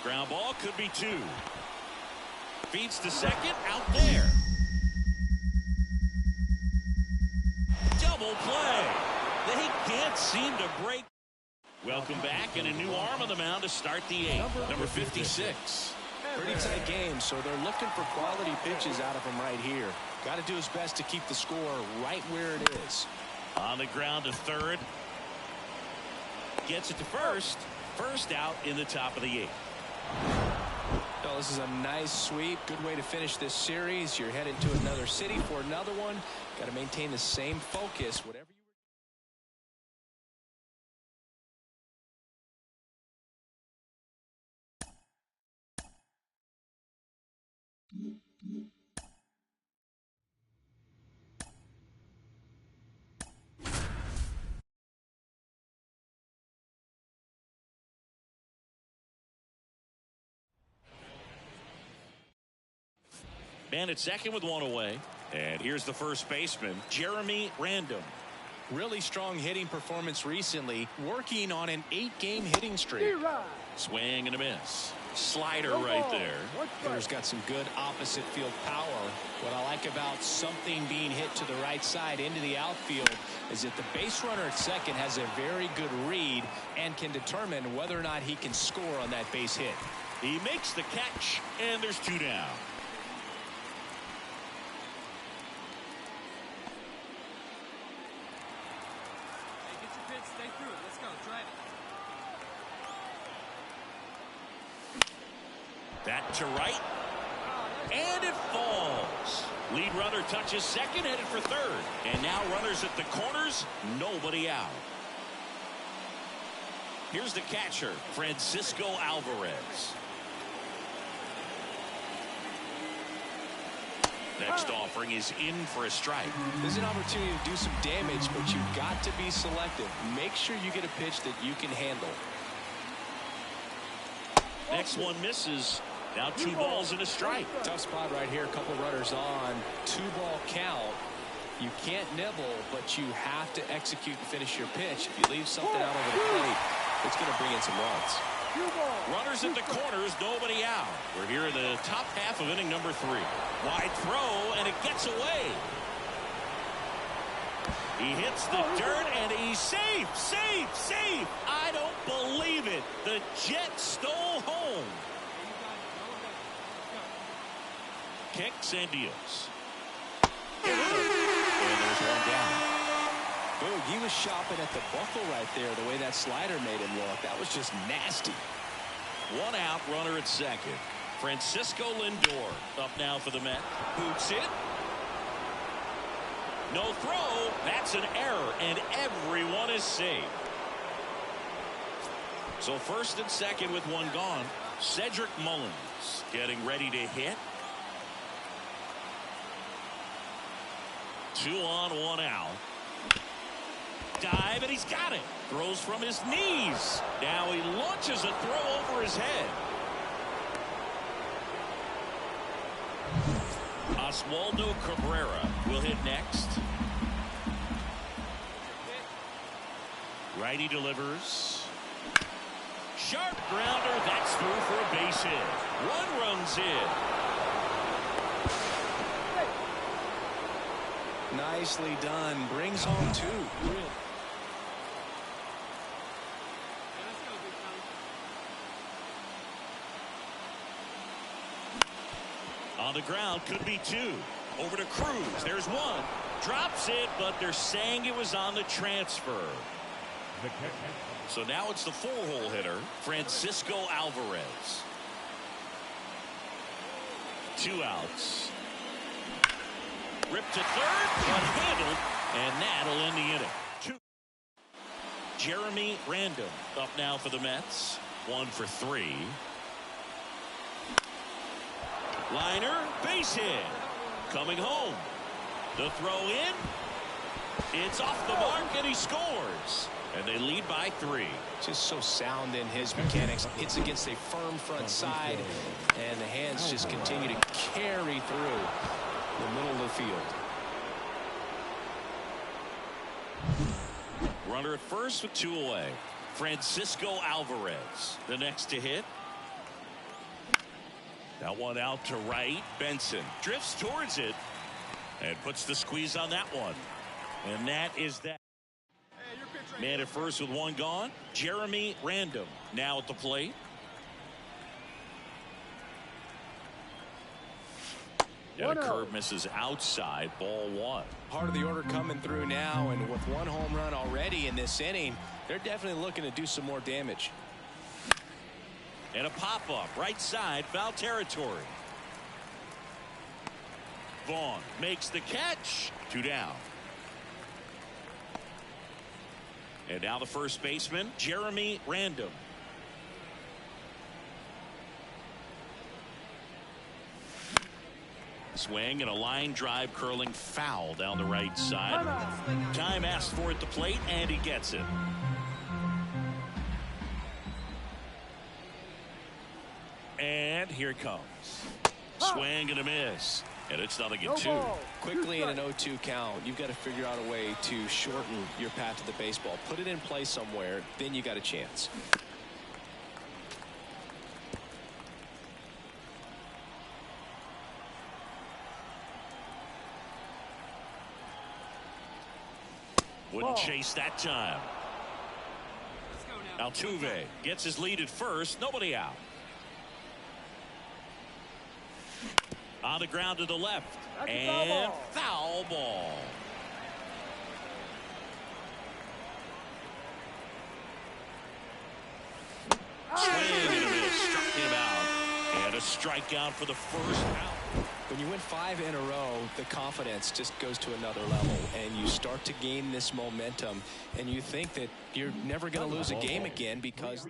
Ground ball could be two. Feeds to second, out there. Double play. They can't seem to break. Welcome back, and a new arm on the mound to start the eighth. Number 56. Pretty tight game, so they're looking for quality pitches out of him right here. Got to do his best to keep the score right where it is. On the ground to third. Gets it to first. First out in the top of the eighth. Oh, this is a nice sweep. Good way to finish this series. You're headed to another city for another one. Got to maintain the same focus. Whatever you Man at second with one away. And here's the first baseman, Jeremy Random. Really strong hitting performance recently, working on an 8-game hitting streak. Swing and a miss. Slider right there. Hitter's got some good opposite field power. What I like about something being hit to the right side into the outfield is that the base runner at second has a very good read and can determine whether or not he can score on that base hit. He makes the catch, and there's two down. That to right. And it falls. Lead runner touches second, headed for third. And now runners at the corners, nobody out. Here's the catcher, Francisco Alvarez. Next offering is in for a strike. There's an opportunity to do some damage, but you've got to be selective. Make sure you get a pitch that you can handle. Next one misses. Now 2 balls and a strike. Tough spot right here. A couple runners on. 2-ball count. You can't nibble, but you have to execute and finish your pitch. If you leave something out over the plate, it's going to bring in some runs. Runners at the corners, nobody out. We're here in the top half of inning number 3. Wide throw, and it gets away. He hits the dirt, and he's safe, safe, safe. I don't believe it. The Jets stole home. Kicks and deals. And there's one down. Boog, he was shopping at the buckle right there, the way that slider made him look. That was just nasty. One out, runner at second. Francisco Lindor up now for the Mets. Boots it. No throw. That's an error, and everyone is safe. So first and second with one gone. Cedric Mullins getting ready to hit. 2 on, 1 out. Dive, and he's got it. Throws from his knees. Now he launches a throw over his head. Oswaldo Cabrera will hit next. Righty delivers. Sharp grounder. That's through for a base hit. 1 runs in. Nicely done. Brings home 2. On the ground, could be 2. Over to Cruz. There's 1. Drops it, but they're saying it was on the transfer. So now it's the 4-hole hitter, Francisco Alvarez. 2 outs. Ripped to third, but handled, and that'll end the inning. 2. Jeremy Random up now for the Mets. 1 for 3. Liner, base hit. Coming home. The throw in. It's off the mark, and he scores. And they lead by 3. Just so sound in his mechanics. Hits against a firm front side, and the hands just continue to carry through the middle of the field. Runner at first with 2 away. Francisco Alvarez, the next to hit. That one out to right. Benson drifts towards it and puts the squeeze on that one. And that is that. Man at first with 1 gone. Jeremy Random now at the plate. And a curve misses outside, ball 1. Part of the order coming through now, and with 1 home run already in this inning, they're definitely looking to do some more damage. And a pop-up, right side, foul territory. Vaughn makes the catch. 2 down. And now the first baseman, Jeremy Random. Swing and a line drive curling foul down the right side. Time asked for at the plate, and he gets it. And here it comes. Swing and a miss. And it's 0-2. Quickly in an 0-2 count, you've got to figure out a way to shorten your path to the baseball. Put it in play somewhere, then you got a chance. Wouldn't chase that time. Altuve gets his lead at first. Nobody out. On the ground to the left. And foul ball. Swing and a miss. Struck him out. And a strikeout for the first out. When you win 5 in a row, the confidence just goes to another level, and you start to gain this momentum, and you think that you're never going to lose a game again because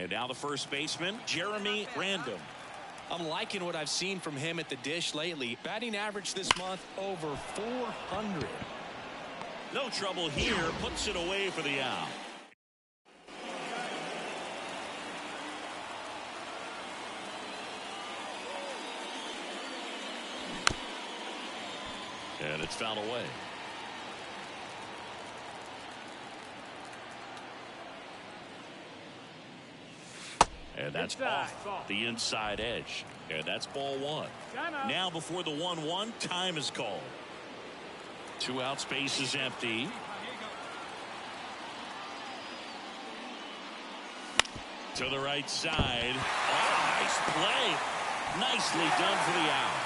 And now the first baseman, Jeremy Random. I'm liking what I've seen from him at the dish lately. Batting average this month over 400. No trouble here. Puts it away for the out. And it's fouled away. And that's off the inside edge. And that's ball 1. Now before the 1-1, time is called. 2 out, space is empty. To the right side. Oh, nice play. Nicely done for the out.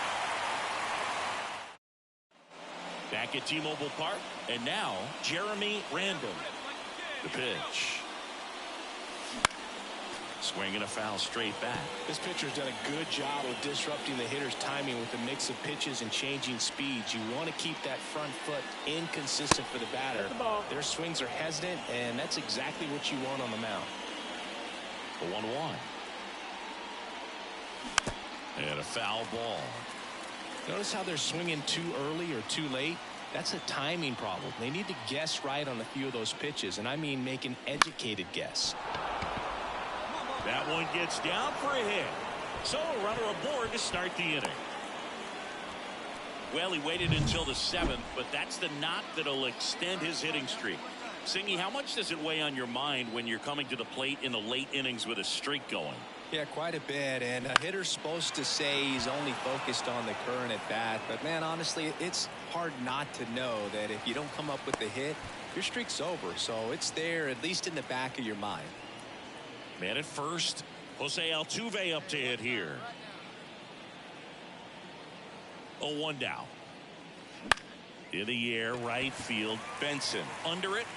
Back at T-Mobile Park. And now Jeremy Random. The pitch. Swinging a foul straight back. This pitcher's done a good job of disrupting the hitter's timing with a mix of pitches and changing speeds. You want to keep that front foot inconsistent for the batter. Their swings are hesitant, and that's exactly what you want on the mound. The 1-1. And a foul ball. Notice how they're swinging too early or too late. That's a timing problem. They need to guess right on a few of those pitches, and I mean make an educated guess. That one gets down for a hit. So a runner aboard to start the inning. Well, he waited until the 7th, but that's the knock that'll extend his hitting streak. Singy, how much does it weigh on your mind when you're coming to the plate in the late innings with a streak going? Yeah, quite a bit, and a hitter's supposed to say he's only focused on the current at bat, but man, honestly, it's hard not to know that if you don't come up with the hit, your streak's over, so it's there at least in the back of your mind. Man at first, Jose Altuve up to hit here. 0-1 down. In the air, right field, Benson under it.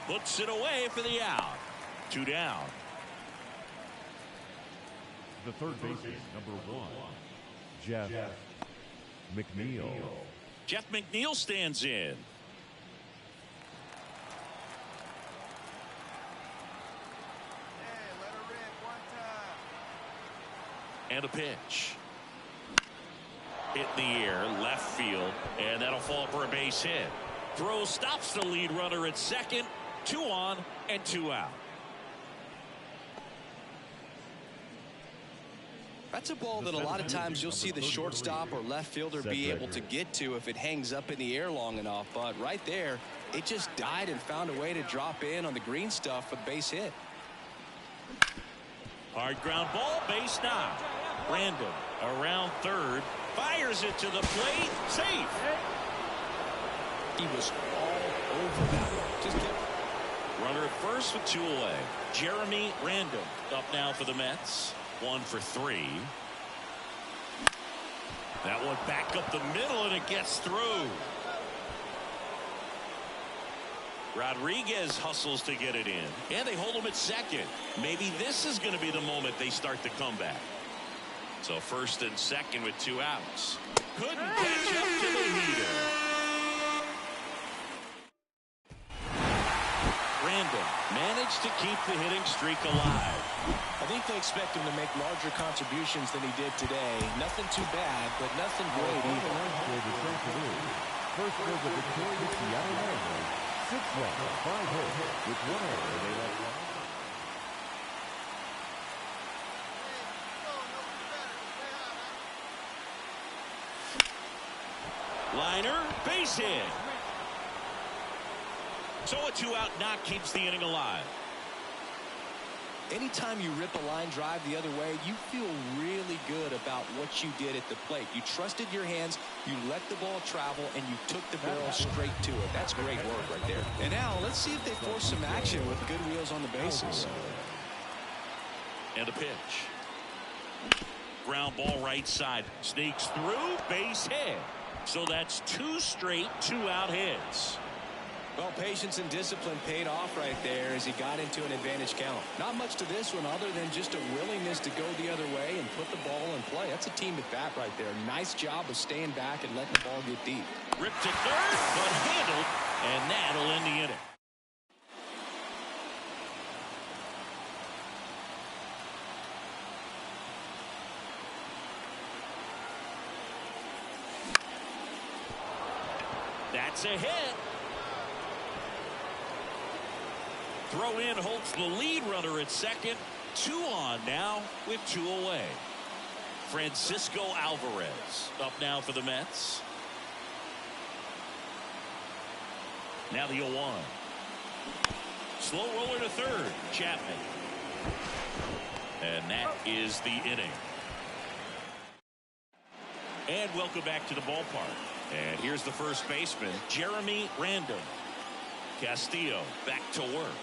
Puts it away for the out. 2 down. The third baseman, number 1, Jeff McNeil. Jeff McNeil stands in. Hey, let her rip one time. And a pitch. Hit in the air, left field, and that'll fall for a base hit. Throw stops the lead runner at second. 2 on and 2 out. That's a ball that a lot of times you'll see the shortstop or left fielder be able to get to if it hangs up in the air long enough. But right there, it just died and found a way to drop in on the green stuff for the base hit. Hard ground ball, base knock. Random around third. Fires it to the plate. Safe. He was all over that one. Just kept. Runner at first with 2 away. Jeremy Random up now for the Mets. 1 for 3. That one back up the middle and it gets through. Rodriguez hustles to get it in. And they hold him at second. Maybe this is going to be the moment they start the comeback. So first and second with 2 outs. Couldn't catch up to the leader. Random managed to keep the hitting streak alive. I think they expect him to make larger contributions than he did today. Nothing too bad, but nothing great either. First was the victorious Seattle Mariners. 6 runs, 5 hits, with 1 error. They left one. Liner, base hit. So a 2-out knock keeps the inning alive. Anytime you rip a line drive the other way, you feel really good about what you did at the plate. You trusted your hands, you let the ball travel, and you took the barrel straight to it. That's great work right there. And now let's see if they force some action with good wheels on the bases. And a pitch. Ground ball right side. Sneaks through, base hit. So that's 2 straight 2-out hits. Well, patience and discipline paid off right there as he got into an advantage count. Not much to this one other than just a willingness to go the other way and put the ball in play. That's a team at bat right there. Nice job of staying back and letting the ball get deep. Ripped to third, but handled, and that'll end the inning. That's a hit. Throw in holds the lead runner at second. 2 on now with 2 away. Francisco Alvarez up now for the Mets. Now the 0-1. Slow roller to third. Chapman. And that is the inning. And welcome back to the ballpark. And here's the first baseman, Jeremy Random. Castillo back to work.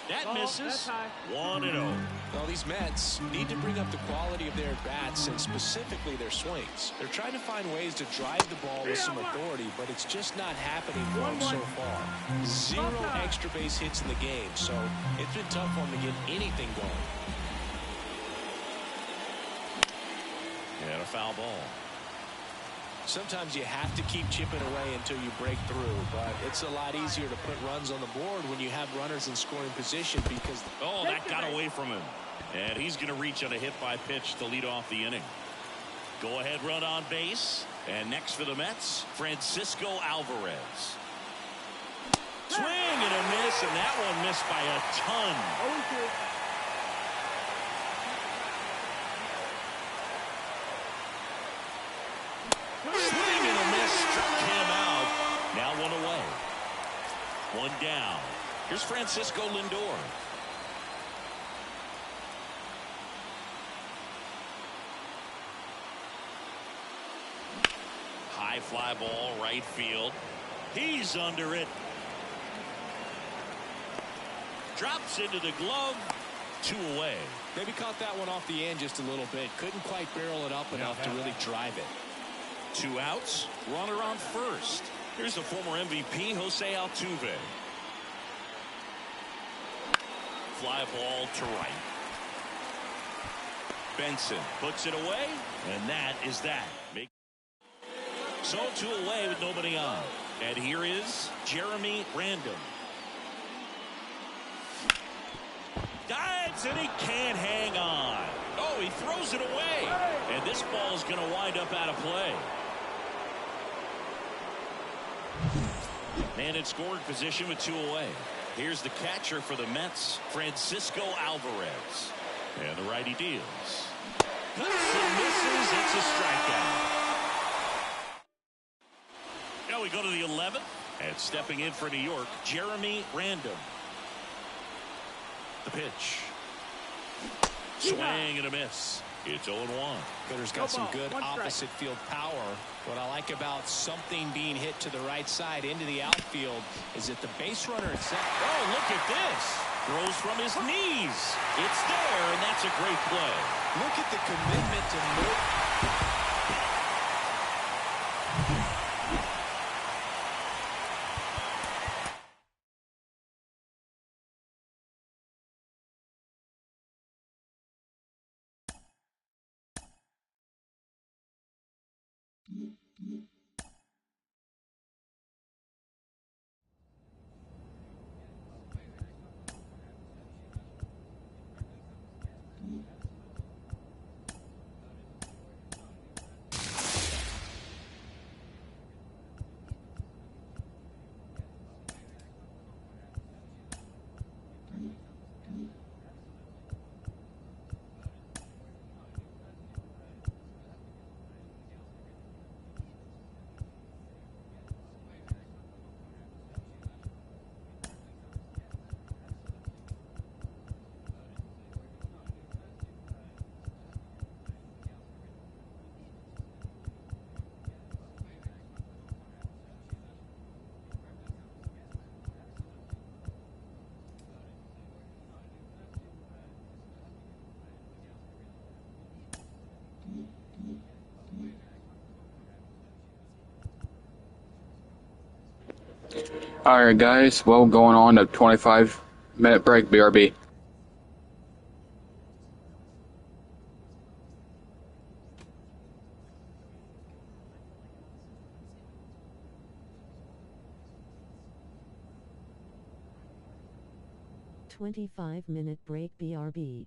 That misses. 1-0. Well, these Mets need to bring up the quality of their bats and specifically their swings. They're trying to find ways to drive the ball with some authority, but it's just not happening for them so far. 0 extra base hits in the game, so it's been tough for them to get anything going. And a foul ball. Sometimes you have to keep chipping away until you break through, but it's a lot easier to put runs on the board when you have runners in scoring position because... Oh, that got away from him. And he's going to reach on a hit by pitch to lead off the inning. Go ahead run on base. And next for the Mets, Francisco Alvarez. Swing and a miss, and that one missed by a ton. Swing and a miss, struck him out. Now one away. One down. Here's Francisco Lindor. High fly ball, right field. He's under it. Drops into the glove. 2 away. Maybe caught that one off the end just a little bit. Couldn't quite barrel it up enough to really drive it. 2 outs. Runner on first. Here's the former MVP, Jose Altuve. Fly ball to right. Benson puts it away, and that is that. So 2 away with nobody on. And here is Jeremy Random. Dives and he can't hang on. Oh, he throws it away. And this ball is going to wind up out of play. Man in scoring position with 2 away. Here's the catcher for the Mets, Francisco Alvarez. And the righty deals. Cuts and misses. It's a strikeout. Now we go to the 11th. And stepping in for New York, Jeremy Random. The pitch. Swing and a miss. It's 0-1. Hitter's got some good opposite field power. What I like about something being hit to the right side into the outfield is that the base runner at second. Oh, look at this. Throws from his knees. It's there, and that's a great play. Look at the commitment to move. Alright guys, well, going on a 25-minute break, BRB. "25-minute break BRB.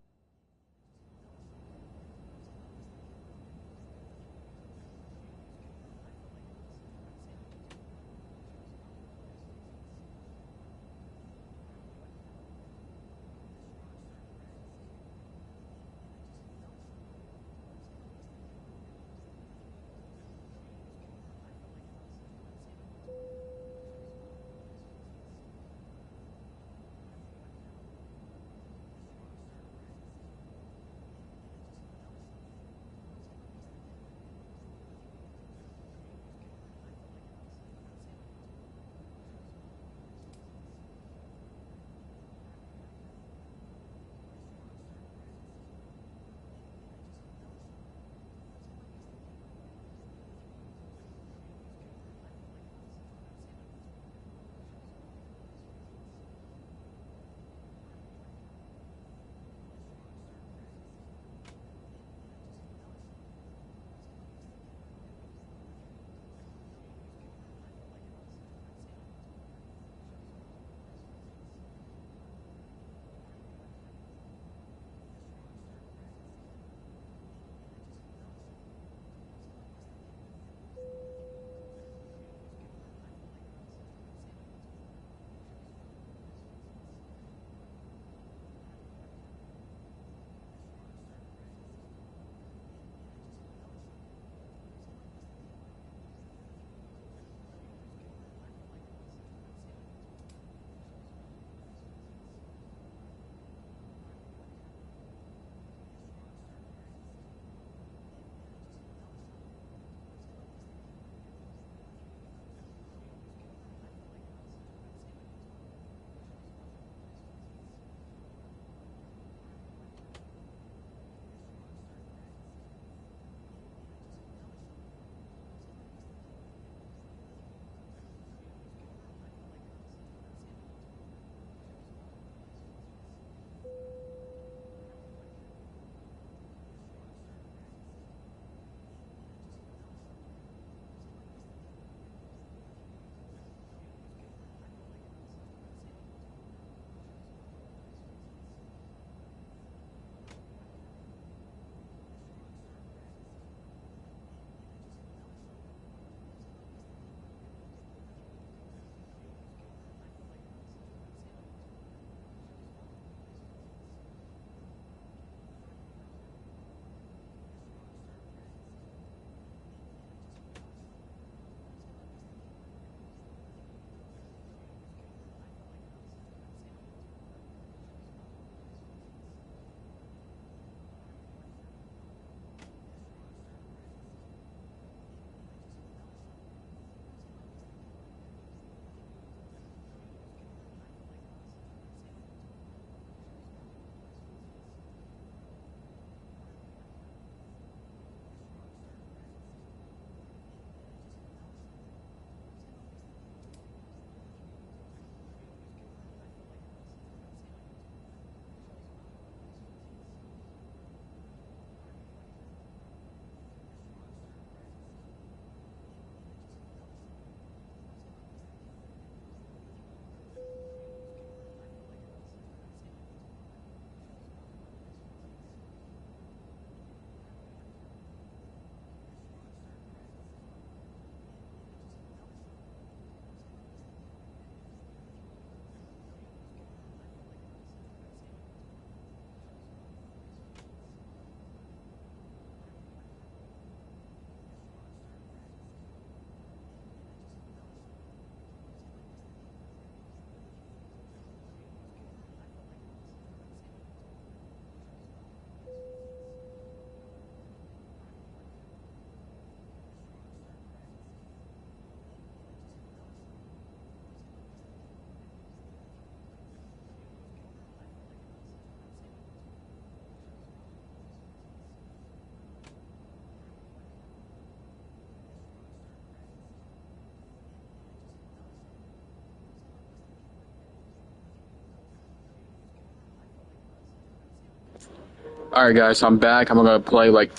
All right, guys, I'm back. I'm gonna play like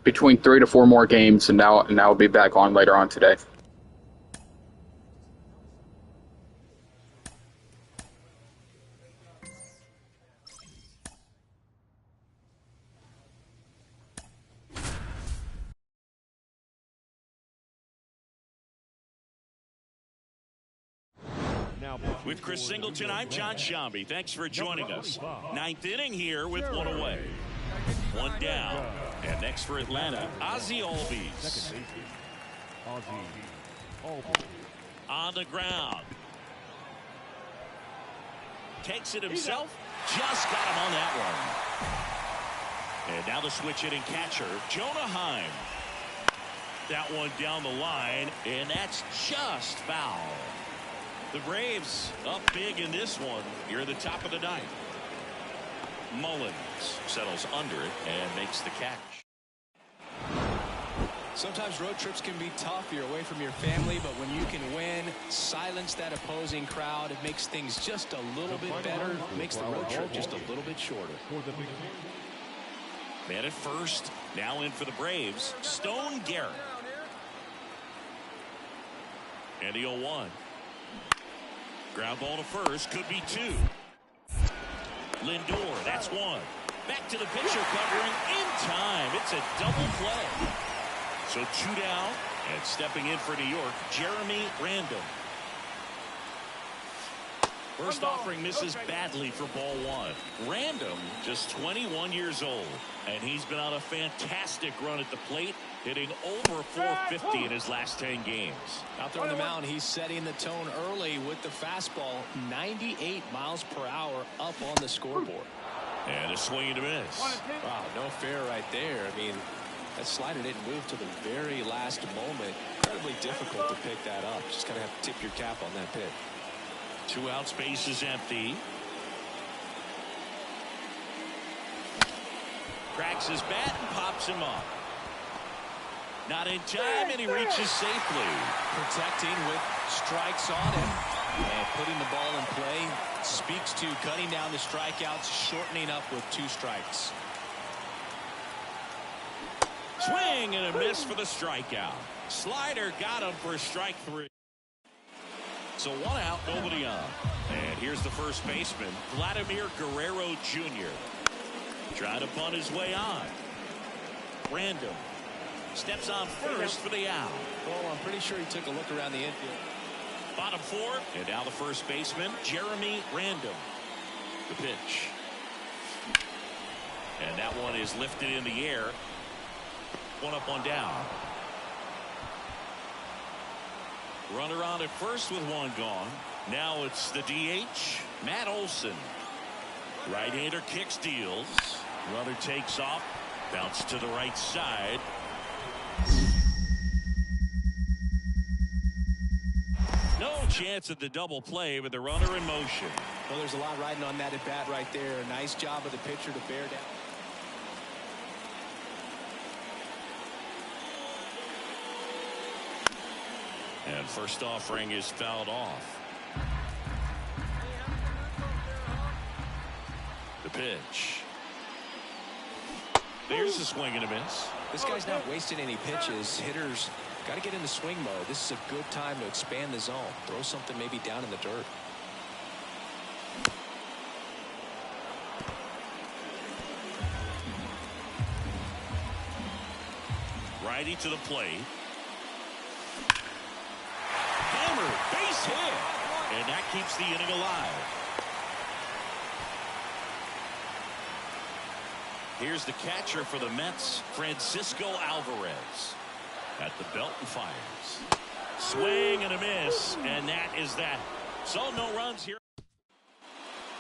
between 3 to 4 more games, and now I'll be back on later on today. With Chris Singleton, I'm John Shambi. Thanks for joining us. Ninth inning here with one away. One down. And next for Atlanta, Ozzie Albies. On the ground. Takes it himself. Just got him on that one. And now the switch hitting catcher, Jonah Heim. That one down the line, and that's just foul. The Braves up big in this one here at the top of the ninth. Mullins settles under it and makes the catch. Sometimes road trips can be tough. You're away from your family, but when you can win, silence that opposing crowd, it makes things just a little bit better. It makes the road trip just a little bit shorter. Man at first, now in for the Braves, Stone Garrett. And the 0-1. Ground ball to first, could be two. Lindor, that's one. Back to the pitcher, covering in time. It's a double play. So 2 down, and stepping in for New York, Jeremy Random. First offering misses badly for ball one. Random, just 21 years old, and he's been on a fantastic run at the plate, hitting over 450 in his last 10 games. Out there on the mound, he's setting the tone early with the fastball, 98 miles per hour up on the scoreboard. And a swing and a miss. Wow, no fair right there. I mean, that slider didn't move to the very last moment. Incredibly difficult to pick that up. Just kind of have to tip your cap on that pitch. 2 outs, base is empty. Cracks his bat and pops him up. Not in time, and he reaches safely. Protecting with strikes on him. And putting the ball in play speaks to cutting down the strikeouts, shortening up with 2 strikes. Swing and a miss for the strikeout. Slider got him for strike 3. So 1 out, nobody on. And here's the first baseman, Vladimir Guerrero Jr. Trying to punt his way on. Random steps on first for the out. Well, I'm pretty sure he took a look around the infield. Bottom 4, and now the first baseman, Jeremy Random. The pitch. And that one is lifted in the air. 1 up, 1 down. Runner on at first with 1 gone. Now it's the DH, Matt Olson. Right-hander kicks, deals. Runner takes off. Bounce to the right side. No chance at the double play with the runner in motion. Well, there's a lot riding on that at bat right there. A nice job of the pitcher to bear down. And first offering is fouled off. The pitch. There's a swing and a miss. This guy's not wasting any pitches. Hitters got to get into swing mode. This is a good time to expand the zone. Throw something maybe down in the dirt. Righty to the plate. Hammer, base hit. And that keeps the inning alive. Here's the catcher for the Mets, Francisco Alvarez. At the belt and fires. Swing and a miss, and that is that. So no runs here.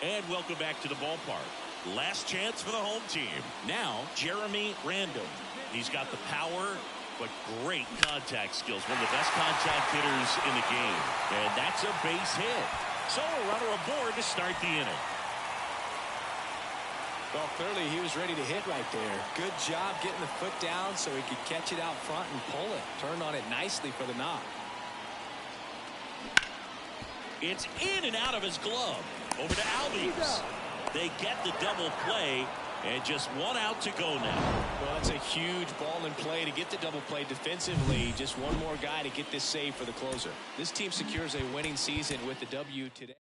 And welcome back to the ballpark. Last chance for the home team. Now, Jeremy Random. He's got the power, but great contact skills. One of the best contact hitters in the game. And that's a base hit. So a runner aboard to start the inning. Well, clearly he was ready to hit right there. Good job getting the foot down so he could catch it out front and pull it. Turned on it nicely for the knock. It's in and out of his glove. Over to Albies. They get the double play, And just one out to go now. Well, that's a huge ball in play to get the double play defensively. Just one more guy to get this save for the closer. This team secures a winning season with the W today.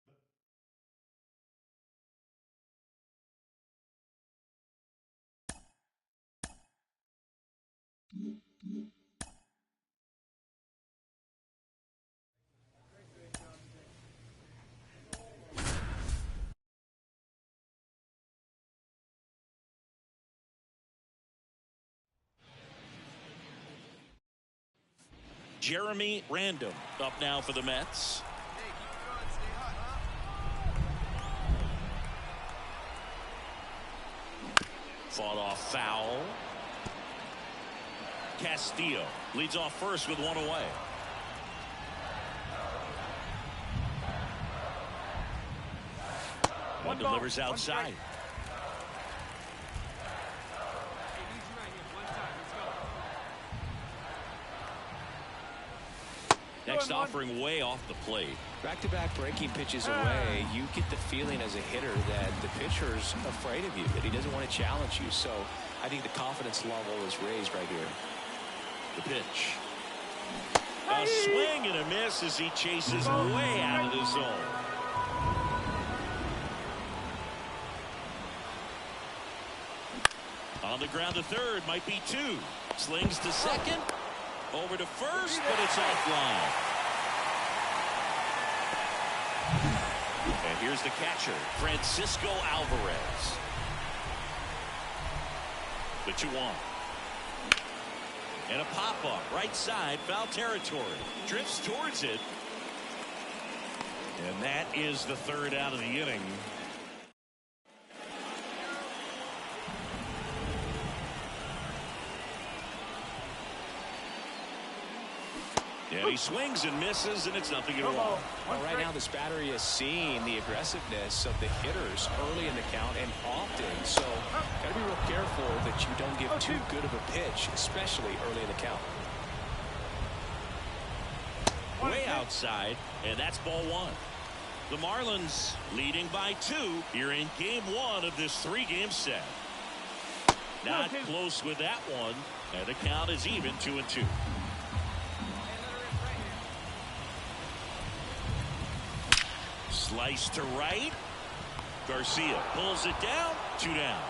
Jeremy Random up now for the Mets. Fought off foul. Castillo leads off first with one away. One delivers outside. Next offering way off the plate. Back-to-back breaking pitches away, you get the feeling as a hitter that the pitcher's afraid of you, that he doesn't want to challenge you. So I think the confidence level is raised right here. The pitch. A swing and a miss as he chases way out of the zone. On the ground to third, might be two. Slings to second. Over to first, but it's offline. And here's the catcher, Francisco Alvarez. The 2-1. And a pop-up, right side, foul territory. Drifts towards it. And that is the third out of the inning. And he swings and misses, and it's nothing at all. Well, right now this battery is seeing the aggressiveness of the hitters early in the count and often. So got to be real careful that you don't give too good of a pitch, especially early in the count. Way outside, and that's ball one. The Marlins leading by 2 here in game 1 of this 3-game set. Not close with that one, and the count is even 2-2. Slice to right. Garcia pulls it down. 2 down.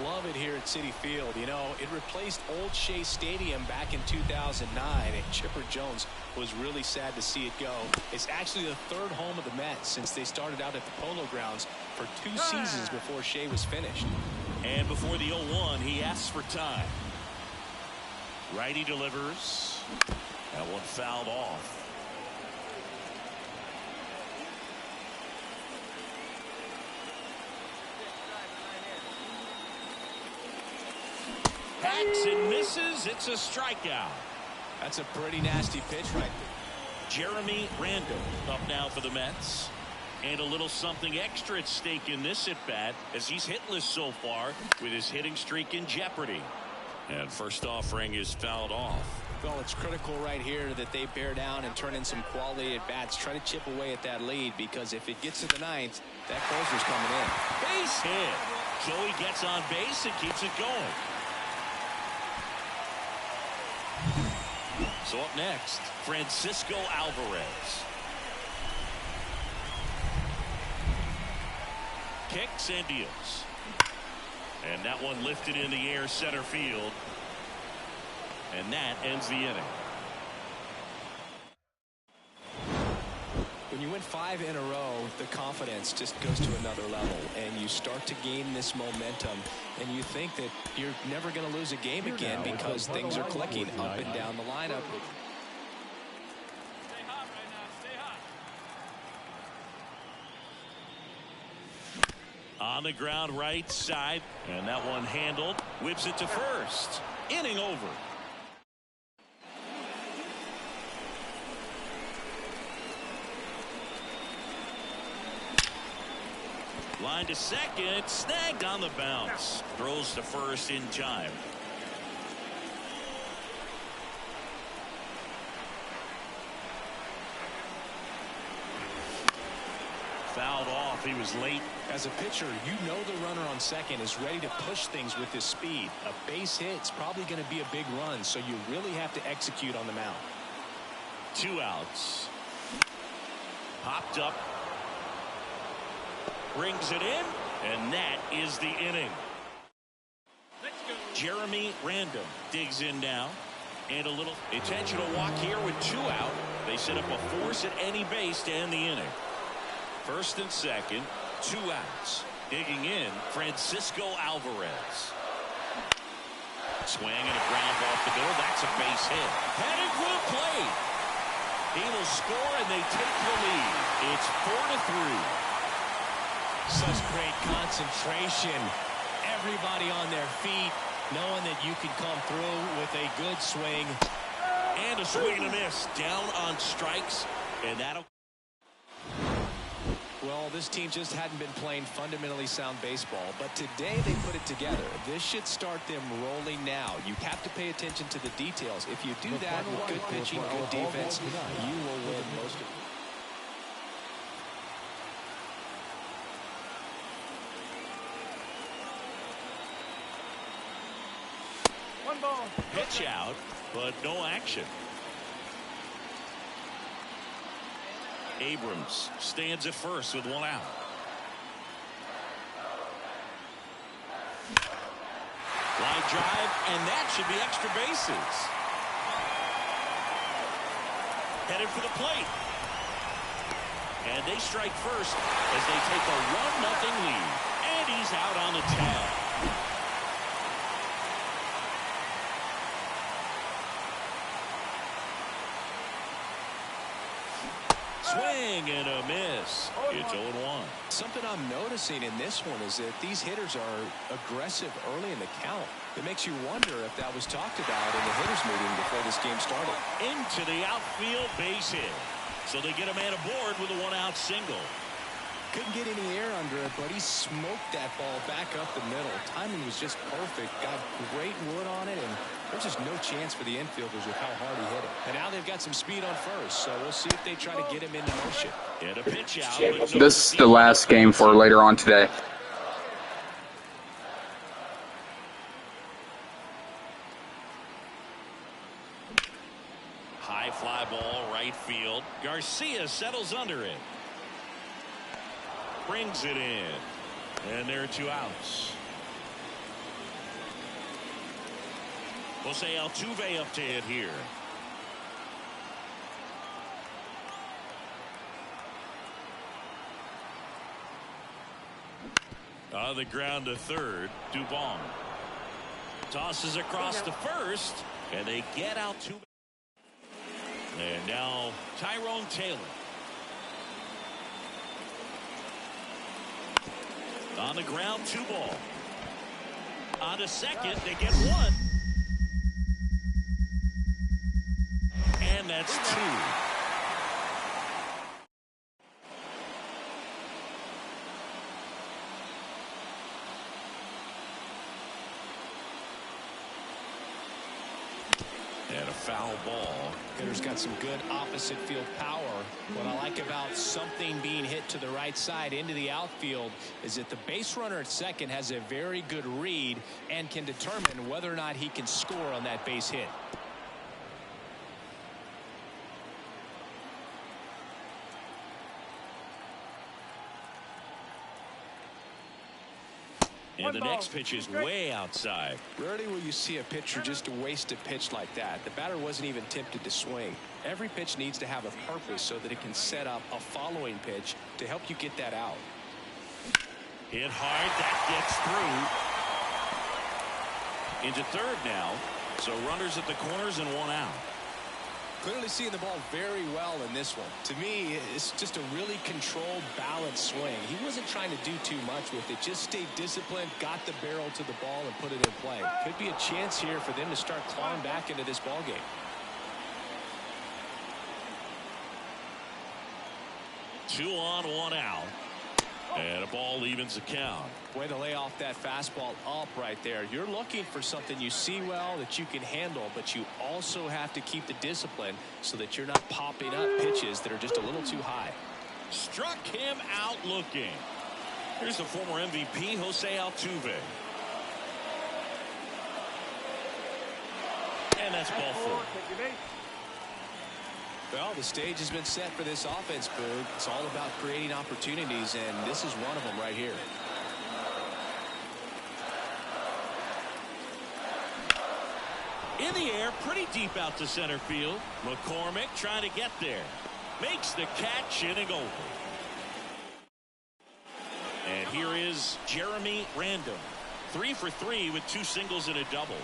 Love it here at Citi Field. You know, it replaced Old Shea Stadium back in 2009, and Chipper Jones was really sad to see it go. It's actually the 3rd home of the Mets since they started out at the Polo Grounds for 2 seasons before Shea was finished. And before the 0-1, he asks for time. Righty delivers. That one fouled off. Hacks and misses. It's a strikeout. That's a pretty nasty pitch right there. Jeremy Random up now for the Mets. And a little something extra at stake in this at-bat as he's hitless so far with his hitting streak in jeopardy. And first offering is fouled off. Well, it's critical right here that they bear down and turn in some quality at-bats. Try to chip away at that lead, because if it gets to the 9th, that closer's coming in. Base hit. Joey gets on base and keeps it going. So up next, Francisco Alvarez. Kicks and deals. And that one lifted in the air center field. And that ends the inning. When you win 5 in a row, the confidence just goes to another level, and you start to gain this momentum, and you think that you're never going to lose a game again because things are clicking up and down the lineup. Stay hot right now. Stay hot. On the ground right side, and that one handled. Whips it to first. Inning over. Line to second, snagged on the bounce. Throws to first in time. Fouled off. He was late. As a pitcher, you know the runner on second is ready to push things with his speed. A base hit's probably going to be a big run, so you really have to execute on the mound. 2 outs. Popped up. Brings it in, and that is the inning. Jeremy Random digs in now. And a little intentional walk here with 2 out. They set up a force at any base to end the inning. First and second, 2 outs. Digging in, Francisco Alvarez. Swing and a ground ball off the middle. That's a base hit. Headed for the plate. He will score, and they take the lead. It's 4-3. Such great concentration. Everybody on their feet, knowing that you can come through with a good swing. And a swing and a miss. Down on strikes, and that'll... Well, this team just hadn't been playing fundamentally sound baseball, but today they put it together. This should start them rolling now. You have to pay attention to the details. If you do that with good pitching, good defense, you will win most of it. One ball. Pitch out, but no action. Abrams stands at first with 1 out. Line drive, and that should be extra bases. Headed for the plate. And they strike first as they take a 1-0 lead. And he's out on the tag. Swing and a miss. It's 0-1. Something I'm noticing in this one is that these hitters are aggressive early in the count. It makes you wonder if that was talked about in the hitters meeting before this game started. Into the outfield, base hit. So they get a man aboard with a 1-out single. Couldn't get any air under it, but he smoked that ball back up the middle. Timing was just perfect. Got great wood on it, and there's just no chance for the infielders with how hard he hit it. And now they've got some speed on first, so we'll see if they try to get him into motion. And a pitch out. But no This is the last game for later on today. High fly ball, right field. Garcia settles under it. Brings it in. And there are 2 outs. Jose Altuve up to hit here. On the ground to third, Dubon. Tosses across to first, and they get out 2. And now Tyrone Taylor. On the ground, 2 ball. On to second, they get 1. And that's 2. And a foul ball. Hitter's got some good opposite field power. What I like about something being hit to the right side into the outfield is that the base runner at second has a very good read and can determine whether or not he can score on that base hit. And the next pitch is way outside. Rarely will you see a pitcher just waste a pitch like that. The batter wasn't even tempted to swing. Every pitch needs to have a purpose so that it can set up a following pitch to help you get that out. Hit hard, that gets through. Into third now. So runners at the corners and 1 out. Clearly seeing the ball very well in this one. To me, it's just a really controlled, balanced swing. He wasn't trying to do too much with it. Just stayed disciplined, got the barrel to the ball, and put it in play. Could be a chance here for them to start clawing back into this ball game. 2 on, 1 out. And a ball evens the count. Way to lay off that fastball up right there. You're looking for something you see well that you can handle, but you also have to keep the discipline so that you're not popping up pitches that are just a little too high. Struck him out looking. Here's the former MVP, Jose Altuve. And that's ball 4. Well, the stage has been set for this offense, Boog. It's all about creating opportunities, and this is one of them right here. In the air, pretty deep out to center field. McCormick trying to get there. Makes the catch, inning over. And here is Jeremy Random. 3 for 3 with 2 singles and a double.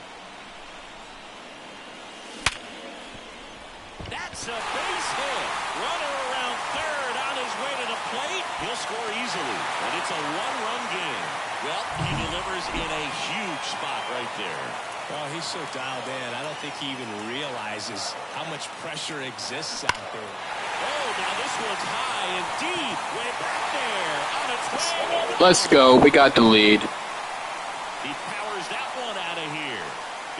That's a base hit. Runner around third on his way to the plate. He'll score easily. And it's a 1-run game. Well, he delivers in a huge spot right there. Well, he's so dialed in. I don't think he even realizes how much pressure exists out there. Oh, now this one's high and deep. Way back there. On its way. Let's go. We got the lead. He powers that one out of here.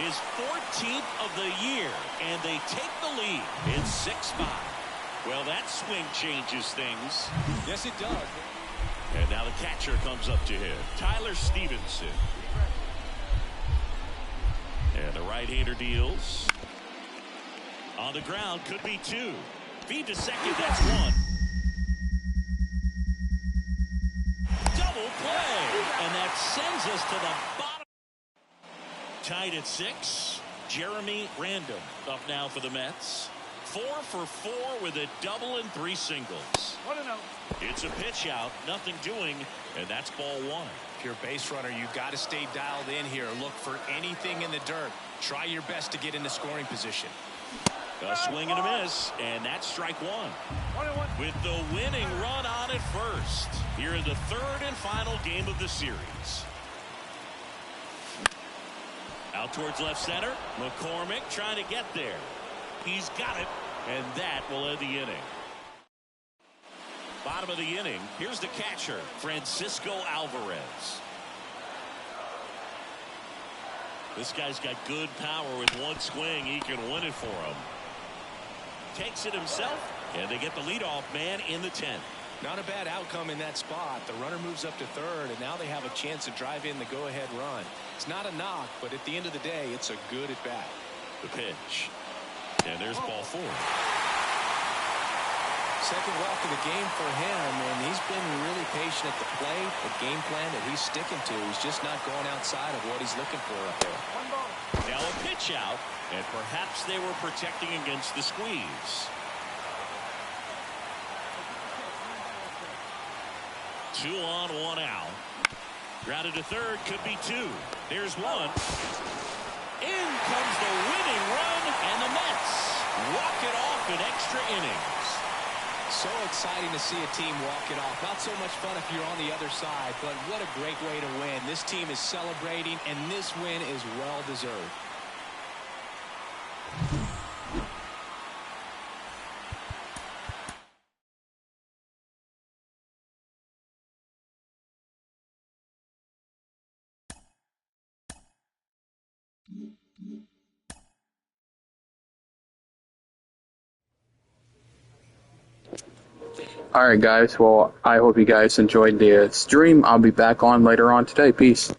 His 14th of the year, and they take the lead. It's 6-5. Well, that swing changes things. Yes, it does. And now the catcher comes up to him, Tyler Stevenson. And the right-hander deals. On the ground, could be 2. Feed to second, that's 1. Double play, and that sends us to the bottom. Tied at 6. Jeremy Random up now for the Mets. 4 for 4 with a double and 3 singles. 1-0. It's a pitch out, nothing doing, and that's ball 1. If you're a base runner, you've got to stay dialed in here. Look for anything in the dirt. Try your best to get into scoring position. A swing and a miss, and that's strike 1. 1-1. With the winning run on at first. Here in the 3rd and final game of the series. Out towards left center. McCormick trying to get there. He's got it, and that will end the inning. Bottom of the inning, here's the catcher, Francisco Alvarez. This guy's got good power. With one swing, he can win it for him. Takes it himself, and they get the leadoff man in the 10th. Not a bad outcome in that spot. The runner moves up to third, and now they have a chance to drive in the go-ahead run. It's not a knock, but at the end of the day, it's a good at-bat. The pitch. And there's ball 4. Second walk of the game for him, and he's been really patient at the plate. The game plan that he's sticking to. He's just not going outside of what he's looking for up there. 1 ball. Now a pitch out, and perhaps they were protecting against the squeeze. Two on, 1 out. Grounded to third, could be 2. There's 1. In comes the winning run, and the Mets walk it off in extra innings. So exciting to see a team walk it off. Not so much fun if you're on the other side, but what a great way to win. This team is celebrating, and this win is well deserved. Alright guys, well I hope you guys enjoyed the stream. I'll be back on later on today. Peace.